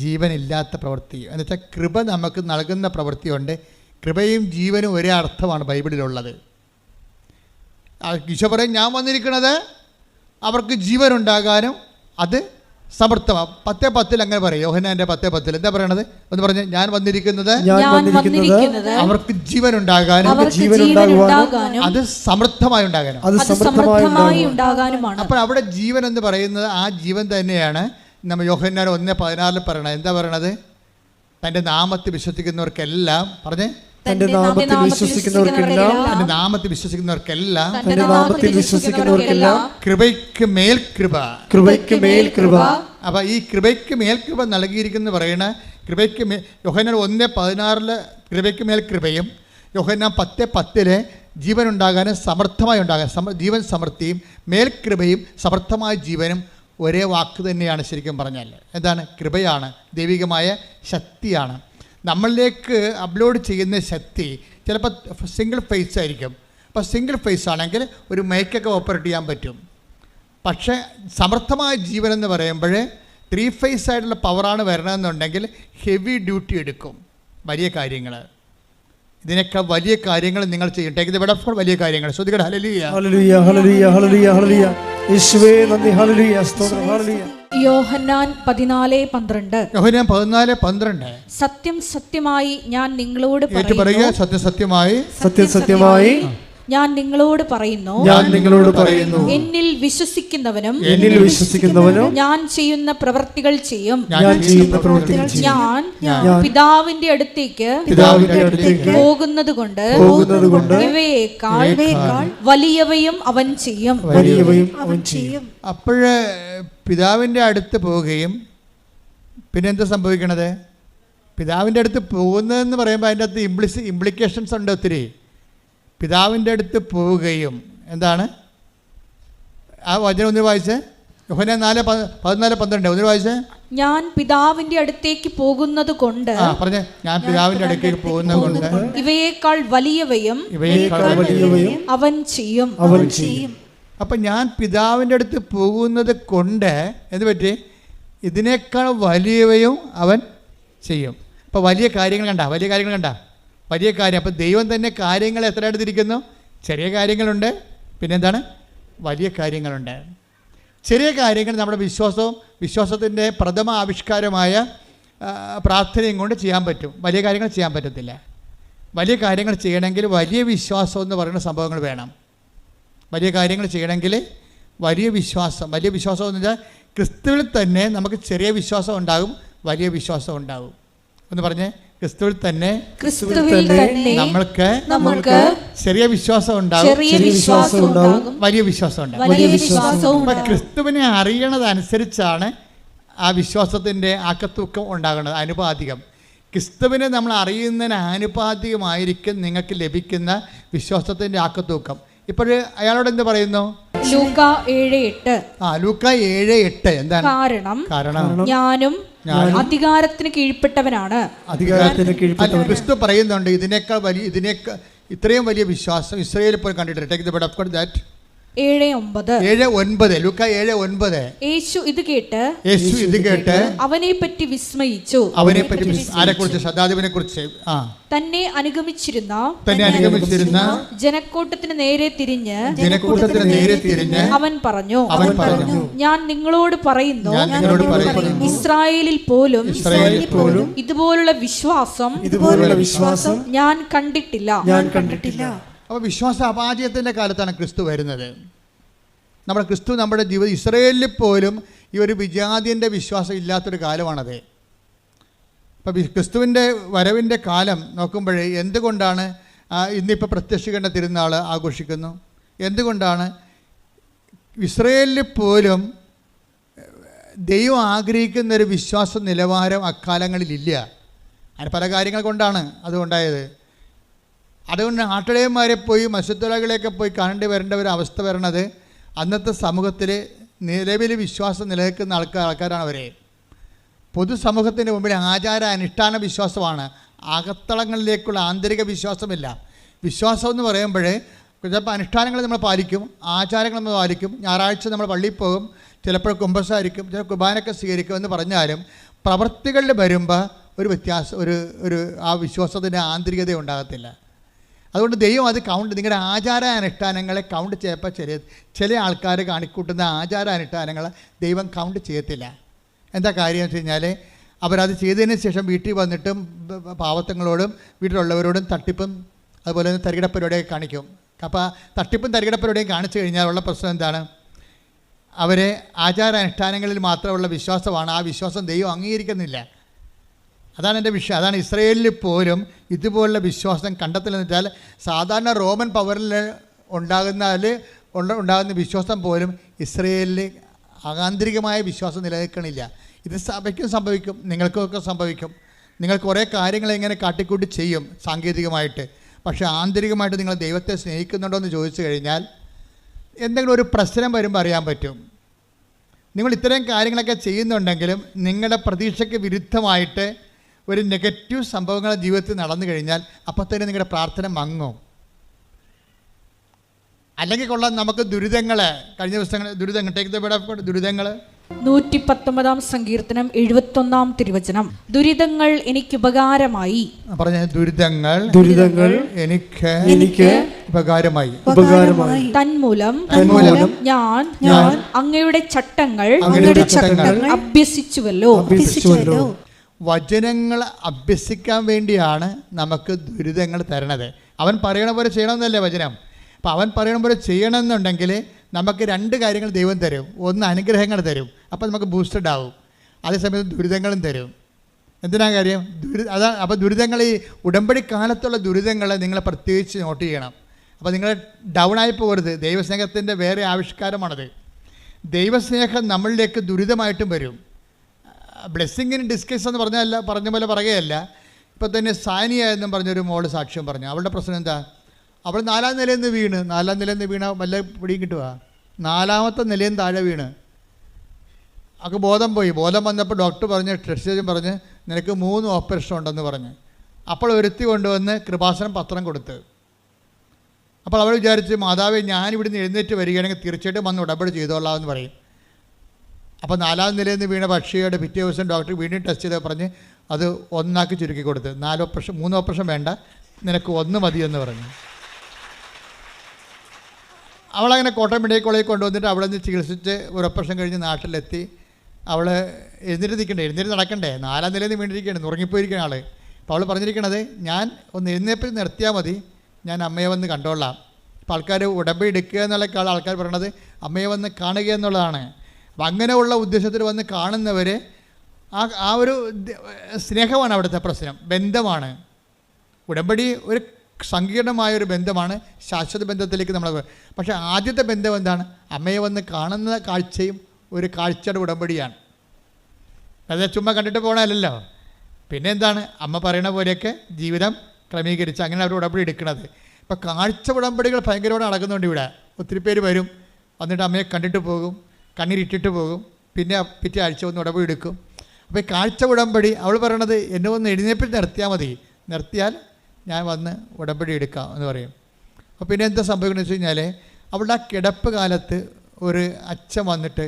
ജീവനില്ലാത്ത പ്രവൃത്തിയും. എന്നുവെച്ചാൽ കൃപ നമുക്ക് നൽകുന്ന പ്രവൃത്തിയുണ്ട്, കൃപയും ജീവനും ഒരേ അർത്ഥമാണ് ബൈബിളിലുള്ളത്. ഈശോ പറയും, ഞാൻ വന്നിരിക്കുന്നത് അവർക്ക് ജീവനുണ്ടാകാനും അത് സമർത്ഥമാണ്. 10:10 അങ്ങനെ പറയും. യോഹന്നാന്റെ 10:10 എന്താ പറയണത്? ഒന്ന് പറഞ്ഞ്, ഞാൻ വന്നിരിക്കുന്നത് അവർക്ക് ജീവൻ ഉണ്ടാകാനും അത് സമൃദ്ധമായി ഉണ്ടാകാനും. അപ്പോൾ അവിടെ ജീവൻ എന്ന് പറയുന്നത് ആ ജീവൻ തന്നെയാണ് നമ്മൾ യോഹന്നാൻ 1:16 പറയണത്. എന്താ പറയണത്? തൻ്റെ നാമത്തിൽ വിശ്വസിക്കുന്നവർക്കെല്ലാം പറഞ്ഞേ, തന്റെ നാമത്തിൽ വിശ്വസിക്കുന്നവർക്കെല്ലാം കൃപയ്ക്ക് മേൽ കൃപ. അപ്പൊ ഈ കൃപയ്ക്ക് മേൽ കൃപ നൽകിയിരിക്കുന്ന പറയണ കൃപയ്ക്ക് യോഹന്നാൻ 1:16 കൃപയ്ക്ക് മേൽ കൃപയും, യോഹന്നാൻ 10:10 ജീവൻ ഉണ്ടാകാനും സമർത്ഥമായി ഉണ്ടാകാൻ, ജീവൻ സമൃദ്ധിയും മേൽകൃപയും സമർത്ഥമായ ജീവനും ഒരേ വാക്ക് തന്നെയാണ്. ശരിക്കും പറഞ്ഞാൽ എന്താണ്? കൃപയാണ്, ദൈവികമായ ശക്തിയാണ്. നമ്മളിലേക്ക് അപ്ലോഡ് ചെയ്യുന്ന ശക്തി ചിലപ്പോൾ സിംഗിൾ ഫേസ് ആയിരിക്കും. അപ്പോൾ സിംഗിൾ ഫേസ് ആണെങ്കിൽ ഒരു മൈക്കൊക്കെ ഓപ്പറേറ്റ് ചെയ്യാൻ പറ്റും. പക്ഷേ സമർത്ഥമായ ജീവൻ എന്ന് പറയുമ്പോൾ 3 ഫേസ് ആയിട്ടുള്ള പവറാണ് വരണമെന്നുണ്ടെങ്കിൽ ഹെവി ഡ്യൂട്ടി എടുക്കും. വലിയ കാര്യങ്ങൾ, ഇതിനേക്കാൾ വലിയ കാര്യങ്ങൾ നിങ്ങൾ ചെയ്യും. Take the word of God. വലിയ കാര്യങ്ങൾ ശ്രദ്ധിക്കട്ടെ. ഹല്ലേലൂയ ഹല്ലേലൂയ ഹല്ലേലൂയ ഹല്ലേലൂയ ഹല്ലേലൂയ. യേശുവേ നന്ദി. ഹല്ലേലൂയ സ്തോത്രം. ഹല്ലേലൂയ. യോഹന്നാൻ 14:12. യോഹന്നാൻ 14:12 സത്യം സത്യമായി ഞാൻ നിങ്ങളോട് പറയുക. സത്യമായി ഞാൻ നിങ്ങളോട് പറയുന്നു, എന്നിൽ വിശ്വസിക്കുന്നവനും ഞാൻ ചെയ്യുന്ന പ്രവൃത്തികൾ ചെയ്യും. ഞാൻ പിതാവിന്റെ അടുത്തേക്ക് പോകുന്നത് കൊണ്ട് ഇവയേക്കാൾ വലിയവയും അവൻ ചെയ്യും. അപ്പോഴ് പിതാവിൻ്റെ അടുത്ത് പോവുകയും പിന്നെന്താ സംഭവിക്കണത്? പിതാവിൻ്റെ അടുത്ത് പോകുന്നതെന്ന് പറയുമ്പോൾ അതിൻ്റെ അകത്ത് ഇംപ്ലിക്കേഷൻസ് ഉണ്ട് ഒത്തിരി. പിതാവിൻ്റെ അടുത്ത് പോവുകയും എന്താണ് ആ വചനം? ഒന്ന് വായിച്ചേ. യോഹന്നാൻ 14:12 ഒന്ന് വായിച്ചേ. ഞാൻ പിതാവിന്റെ അടുത്തേക്ക് പോകുന്നത് കൊണ്ട് പറഞ്ഞേ. ഞാൻ പിതാവിന്റെ അടുത്തേക്ക് പോകുന്നത് കൊണ്ട് ഇവയേക്കാൾ വലിയവയും അവൻ ചെയ്യും. അപ്പം ഞാൻ പിതാവിൻ്റെ അടുത്ത് പോകുന്നത് കൊണ്ട് എന്ത് പറ്റി? ഇതിനേക്കാൾ വലിയവയും അവൻ ചെയ്യും. അപ്പോൾ വലിയ കാര്യങ്ങൾ കണ്ട വലിയ കാര്യം. അപ്പോൾ ദൈവം തന്നെ കാര്യങ്ങൾ എത്ര എടുത്തിരിക്കുന്നു? ചെറിയ കാര്യങ്ങളുണ്ട്, പിന്നെന്താണ്? വലിയ കാര്യങ്ങളുണ്ട്. ചെറിയ കാര്യങ്ങൾ നമ്മുടെ വിശ്വാസത്തിൻ്റെ പ്രഥമ ആവിഷ്കാരമായ പ്രാർത്ഥനയും കൊണ്ട് ചെയ്യാൻ പറ്റും. വലിയ കാര്യങ്ങൾ ചെയ്യാൻ പറ്റത്തില്ല. വലിയ കാര്യങ്ങൾ ചെയ്യണമെങ്കിൽ വലിയ വിശ്വാസം എന്ന് പറയുന്ന സംഭവങ്ങൾ വേണം. വലിയ കാര്യങ്ങൾ ചെയ്യണമെങ്കിൽ വലിയ വിശ്വാസം എന്ന് വെച്ചാൽ ക്രിസ്തുവിൽ തന്നെ നമുക്ക് ചെറിയ വിശ്വാസം ഉണ്ടാകും, വലിയ വിശ്വാസം ഉണ്ടാകും. എന്ന് പറഞ്ഞേ, ക്രിസ്തുവിൽ തന്നെ നമ്മൾക്ക് ചെറിയ വിശ്വാസം ഉണ്ടാകും, വലിയ വിശ്വാസം ഉണ്ടാകും. ക്രിസ്തുവിനെ അറിയണതനുസരിച്ചാണ് ആ വിശ്വാസത്തിൻ്റെ ആക്കത്തൂക്കം ഉണ്ടാകുന്നത്, ആനുപാതികം. ക്രിസ്തുവിനെ നമ്മൾ അറിയുന്നതിന് ആനുപാതികമായിരിക്കും നിങ്ങൾക്ക് ലഭിക്കുന്ന വിശ്വാസത്തിൻ്റെ ആക്കത്തൂക്കം. ഇപ്പോഴ് അയാളോട് എന്ത് പറയുന്നു? ലൂക്കാ 7:8 എന്താണ്? കാരണം ഞാനും അധികാരത്തിന് കീഴ്പ്പെട്ടവനാണ്. ക്രിസ്തു പറയുന്നുണ്ട് ഇത്രയും വലിയ വിശ്വാസം ഇസ്രായേലിൽ പോയി കണ്ടിട്ടില്ല. Take the word of God that 7:9 ലൂക്കാ 7:9. യേശു ഇത് കേട്ട് അവനെ പറ്റി വിസ്മയിച്ചു. ആരെക്കുറിച്ച്? ശതാധിപനെ കുറിച്ച്. തന്നെ അനുഗമിച്ചിരുന്ന ജനക്കൂട്ടത്തിന് നേരെ തിരിഞ്ഞ് അവൻ പറഞ്ഞു, ഞാൻ നിങ്ങളോട് പറയുന്നു, ഇസ്രായേലിൽ പോലും ഇതുപോലുള്ള വിശ്വാസം ഞാൻ കണ്ടിട്ടില്ല. അപ്പോൾ വിശ്വാസ അപാചയത്തിൻ്റെ കാലത്താണ് ക്രിസ്തു വരുന്നത്. നമ്മുടെ ജീവിതം ഇസ്രായേലിൽ പോലും ഈ ഒരു വിജാതിൻ്റെ വിശ്വാസം ഇല്ലാത്തൊരു കാലമാണത്. അപ്പോൾ ക്രിസ്തുവിൻ്റെ വരവിൻ്റെ കാലം നോക്കുമ്പോഴേ എന്തുകൊണ്ടാണ് ഇന്നിപ്പോൾ പ്രത്യക്ഷീകരണ തിരുനാൾ ആഘോഷിക്കുന്നു? എന്തുകൊണ്ടാണ്? ഇസ്രായേലിൽ പോലും ദൈവം ആഗ്രഹിക്കുന്നൊരു വിശ്വാസ നിലവാരം അക്കാലങ്ങളിലില്ല. അതിന് പല കാര്യങ്ങൾ കൊണ്ടാണ് അതുകൊണ്ടായത്. അതുകൊണ്ട് ആട്ടിടയന്മാരെ പോയി മത്സ്യത്തൊഴിലാളികളെയൊക്കെ പോയി കാണേണ്ടി വരേണ്ട ഒരു അവസ്ഥ വരണത് അന്നത്തെ സമൂഹത്തിൽ നിലവിൽ വിശ്വാസം നിലനിൽക്കുന്ന ആൾക്കാരാണ് അവരെ. പൊതുസമൂഹത്തിൻ്റെ മുമ്പിൽ ആചാര അനുഷ്ഠാന വിശ്വാസമാണ്, അകത്തളങ്ങളിലേക്കുള്ള ആന്തരിക വിശ്വാസമില്ല. വിശ്വാസം എന്ന് പറയുമ്പോൾ ചിലപ്പോൾ അനുഷ്ഠാനങ്ങൾ നമ്മൾ പാലിക്കും, ആചാരങ്ങൾ നമ്മൾ പാലിക്കും, ഞായറാഴ്ച നമ്മൾ പള്ളിയിൽ പോകും, ചിലപ്പോൾ കുമ്പസാരിക്കും, ചില കുർബാനയൊക്കെ സ്വീകരിക്കും എന്ന് പറഞ്ഞാലും പ്രവൃത്തികളിൽ വരുമ്പോൾ ഒരു വ്യത്യാസം, ഒരു ആ വിശ്വാസത്തിൻ്റെ ആന്തരികത ഉണ്ടാകത്തില്ല. അതുകൊണ്ട് ദൈവം അത് നിങ്ങളുടെ ആചാരാനുഷ്ഠാനങ്ങളെ കൗണ്ട് ചെയ്യപ്പോൾ ചില ആൾക്കാർ കാണിക്കൂട്ടുന്ന ആചാരാനുഷ്ഠാനങ്ങളെ ദൈവം കൗണ്ട് ചെയ്യത്തില്ല. എന്താ കാര്യം എന്ന് വെച്ച് കഴിഞ്ഞാൽ അവരത് ചെയ്തതിന് ശേഷം വീട്ടിൽ വന്നിട്ടും പാവത്തങ്ങളോടും വീട്ടിലുള്ളവരോടും തട്ടിപ്പും അതുപോലെ തന്നെ തരികിട പരിപാടിയൊക്കെ കാണിക്കും. അപ്പോൾ തട്ടിപ്പും തരികിട പരിപാടിയും കാണിച്ചു കഴിഞ്ഞാൽ ഉള്ള പ്രശ്നം എന്താണ്? അവരെ ആചാരാനുഷ്ഠാനങ്ങളിൽ മാത്രമുള്ള വിശ്വാസമാണ്. ആ വിശ്വാസം ദൈവം അംഗീകരിക്കുന്നില്ല. അതാണ് എൻ്റെ വിഷയം. അതാണ് ഇസ്രയേലിൽ പോലും ഇതുപോലുള്ള വിശ്വാസം കണ്ടെത്തലെന്ന് വെച്ചാൽ സാധാരണ റോമൻ പവറിൽ ഉണ്ടാകുന്ന വിശ്വാസം പോലും ഇസ്രയേലിൽ ആന്തരികമായ വിശ്വാസം നിലനിൽക്കണില്ല. ഇത് സഭയ്ക്കും സംഭവിക്കും, നിങ്ങൾക്കൊക്കെ സംഭവിക്കും. നിങ്ങൾ കുറേ കാര്യങ്ങൾ ഇങ്ങനെ കാട്ടിക്കൂട്ടി ചെയ്യും സാങ്കേതികമായിട്ട്. പക്ഷേ ആന്തരികമായിട്ട് നിങ്ങൾ ദൈവത്തെ സ്നേഹിക്കുന്നുണ്ടോ എന്ന് ചോദിച്ചു കഴിഞ്ഞാൽ എന്തെങ്കിലും ഒരു പ്രശ്നം വരുമ്പോൾ അറിയാൻ പറ്റും. നിങ്ങൾ ഇത്തരം കാര്യങ്ങളൊക്കെ ചെയ്യുന്നുണ്ടെങ്കിലും നിങ്ങളുടെ പ്രതീക്ഷയ്ക്ക് വിരുദ്ധമായിട്ട് ഒരു നെഗറ്റീവ് സംഭവങ്ങൾ ജീവിതത്തിൽ നടന്നു കഴിഞ്ഞാൽ അപ്പോൾ തന്നെ നിങ്ങളുടെ പ്രാർത്ഥന മങ്ങും. അല്ലെങ്കിൽ കൊള്ളാം നമുക്ക് ദുരിതങ്ങൾ, കഴിഞ്ഞ ദിവസങ്ങൾ ദുരിതങ്ങൾ 119 സങ്കീർത്തനം 71 തിരുവചനം. ദുരിതങ്ങൾ എനിക്ക് ഉപകാരമായി. പറഞ്ഞ ദുരിതങ്ങൾ എനിക്ക് ഉപകാരമായി. തന്മൂലം ഞാൻ അങ്ങയുടെ ചട്ടങ്ങൾ അഭ്യസിച്ചുവല്ലോ. വചനങ്ങൾ അഭ്യസിക്കാൻ വേണ്ടിയാണ് നമുക്ക് ദുരിതങ്ങൾ തരണത്. അവൻ പറയണ പോലെ ചെയ്യണമെന്നല്ലേ വചനം. അപ്പം അവൻ പറയണ പോലെ ചെയ്യണമെന്നുണ്ടെങ്കിൽ നമുക്ക് 2 കാര്യങ്ങൾ ദൈവം തരും. ഒന്ന് അനുഗ്രഹങ്ങൾ തരും, അപ്പോൾ നമുക്ക് ബൂസ്റ്റഡ് ആവും. അതേസമയത്ത് ദുരിതങ്ങളും തരും. എന്തിനാ കാര്യം? അതാണ്. അപ്പോൾ ദുരിതങ്ങൾ, ഈ ഉടമ്പടി കാലത്തുള്ള ദുരിതങ്ങൾ നിങ്ങൾ പ്രത്യേകിച്ച് നോട്ട് ചെയ്യണം. അപ്പോൾ നിങ്ങൾ ഡൗൺ ആയി പോകരുത്. ദൈവസ്നേഹത്തിൻ്റെ വേറെ ആവിഷ്കാരമാണത്. ദൈവസ്നേഹം നമ്മളിലേക്ക് ദുരിതമായിട്ടും വരും. ബ്ലെസ്സിങ് ഇൻ ഡിസ്കസ് എന്ന് പറഞ്ഞ പോലെ പറയുകയല്ല. ഇപ്പോൾ തന്നെ സാനിയ എന്നും പറഞ്ഞൊരു മോള് സാക്ഷ്യം പറഞ്ഞു. അവളുടെ പ്രശ്നം എന്താ? അവൾ 4ാം നിലയിൽ നിന്ന് വീണ വല്ല പിടിയും കിട്ടുക. 4ാമത്തെ നിലയിൽ നിന്ന് താഴെ വീണ് അവൾക്ക് ബോധം പോയി. ബോധം വന്നപ്പോൾ ഡോക്ടർ പറഞ്ഞ്, ടെസ്റ്റ് പറഞ്ഞ് നിനക്ക് 3 ഓപ്പറേഷൻ ഉണ്ടെന്ന് പറഞ്ഞ്. അപ്പോൾ ഒരുത്തി കൊണ്ടുവന്ന് കൃപാസനം പത്രം കൊടുത്ത്. അപ്പോൾ അവൾ വിചാരിച്ച്, മാതാവേ ഞാനിവിടുന്ന് എഴുന്നേറ്റ് വരികയാണെങ്കിൽ തീർച്ചയായിട്ടും വന്ന് ഉടമ്പടി ചെയ്തോളാം എന്ന് പറയും. അപ്പോൾ 4ാം നിലയിൽ നിന്ന് വീണ പക്ഷിയുടെ പിറ്റേ ദിവസം ഡോക്ടർ വീണ്ടും ടെസ്റ്റ് ചെയ്ത് പറഞ്ഞ് അത് 1 ചുരുക്കി കൊടുത്ത്. 3 ഓപ്പറേഷൻ വേണ്ട, നിനക്ക് 1 മതിയെന്ന് പറഞ്ഞു. അവളങ്ങനെ കോട്ടയം മെഡിക്കൽ കോളേജിൽ കൊണ്ടുവന്നിട്ട് അവിടെ നിന്ന് ചികിത്സിച്ച് ഒരു ഓപ്പറേഷൻ കഴിഞ്ഞ് നാട്ടിലെത്തി. അവൾ എഴുന്നേറ്റ് നടക്കണ്ടേ, 4ാം നിലയിൽ നിന്ന് വീണ്ടിരിക്കുകയാണ്, ഉറങ്ങിപ്പോയിരിക്കുന്ന ആൾ. അപ്പോൾ അവൾ പറഞ്ഞിരിക്കണത്, ഞാൻ ഒന്ന് എഴുന്നേപ്പിൽ നിർത്തിയാൽ മതി, ഞാൻ അമ്മയെ വന്ന് കണ്ടോളാം. അപ്പോൾ ആൾക്കാർ ഉടമ്പടി എടുക്കുക എന്നുള്ള ആൾക്കാർ പറയണത് അമ്മയെ വന്ന് കാണുക എന്നുള്ളതാണ്. അപ്പം അങ്ങനെയുള്ള ഉദ്ദേശത്തിൽ വന്ന് കാണുന്നവർ ആ ഒരു സ്നേഹമാണ് അവിടുത്തെ പ്രശ്നം, ബന്ധമാണ്. ഉടമ്പടി ഒരു സങ്കീർണമായൊരു ബന്ധമാണ്, ശാശ്വത ബന്ധത്തിലേക്ക് നമ്മൾ. പക്ഷേ ആദ്യത്തെ ബന്ധം എന്താണ്? അമ്മയെ വന്ന് കാണുന്ന കാഴ്ചയും ഒരു കാഴ്ചയുടെ ഉടമ്പടിയാണ്. അത് ചുമ്മാ കണ്ടിട്ട് പോകണമല്ലോ. പിന്നെ എന്താണ്? അമ്മ പറയണ പോലെയൊക്കെ ജീവിതം ക്രമീകരിച്ച് അങ്ങനെ അവർ ഉടമ്പടി എടുക്കുന്നത്. ഇപ്പോൾ കാഴ്ച ഉടമ്പടികൾ ഭയങ്കരമായി നടക്കുന്നുണ്ട് ഇവിടെ. ഒത്തിരി പേര് വരും, വന്നിട്ട് അമ്മയെ കണ്ടിട്ട് പോകും, കണ്ണീരിട്ടിട്ട് പോകും, പിന്നെ പിറ്റേ ആഴ്ച വന്ന് ഉടമ്പടി എടുക്കും. അപ്പോൾ ഈ കാഴ്ച ഉടമ്പടി അവൾ പറയണത് എന്നെ ഒന്ന് എഴുന്നേപ്പിൽ നിർത്തിയാൽ മതി, നിർത്തിയാൽ ഞാൻ വന്ന് ഉടമ്പടി എടുക്കാം എന്ന് പറയും. അപ്പോൾ പിന്നെ എന്താ സംഭവിക്കുന്നത് വെച്ച് കഴിഞ്ഞാൽ അവളുടെ ആ കിടപ്പ് കാലത്ത് ഒരു അച്ഛൻ വന്നിട്ട്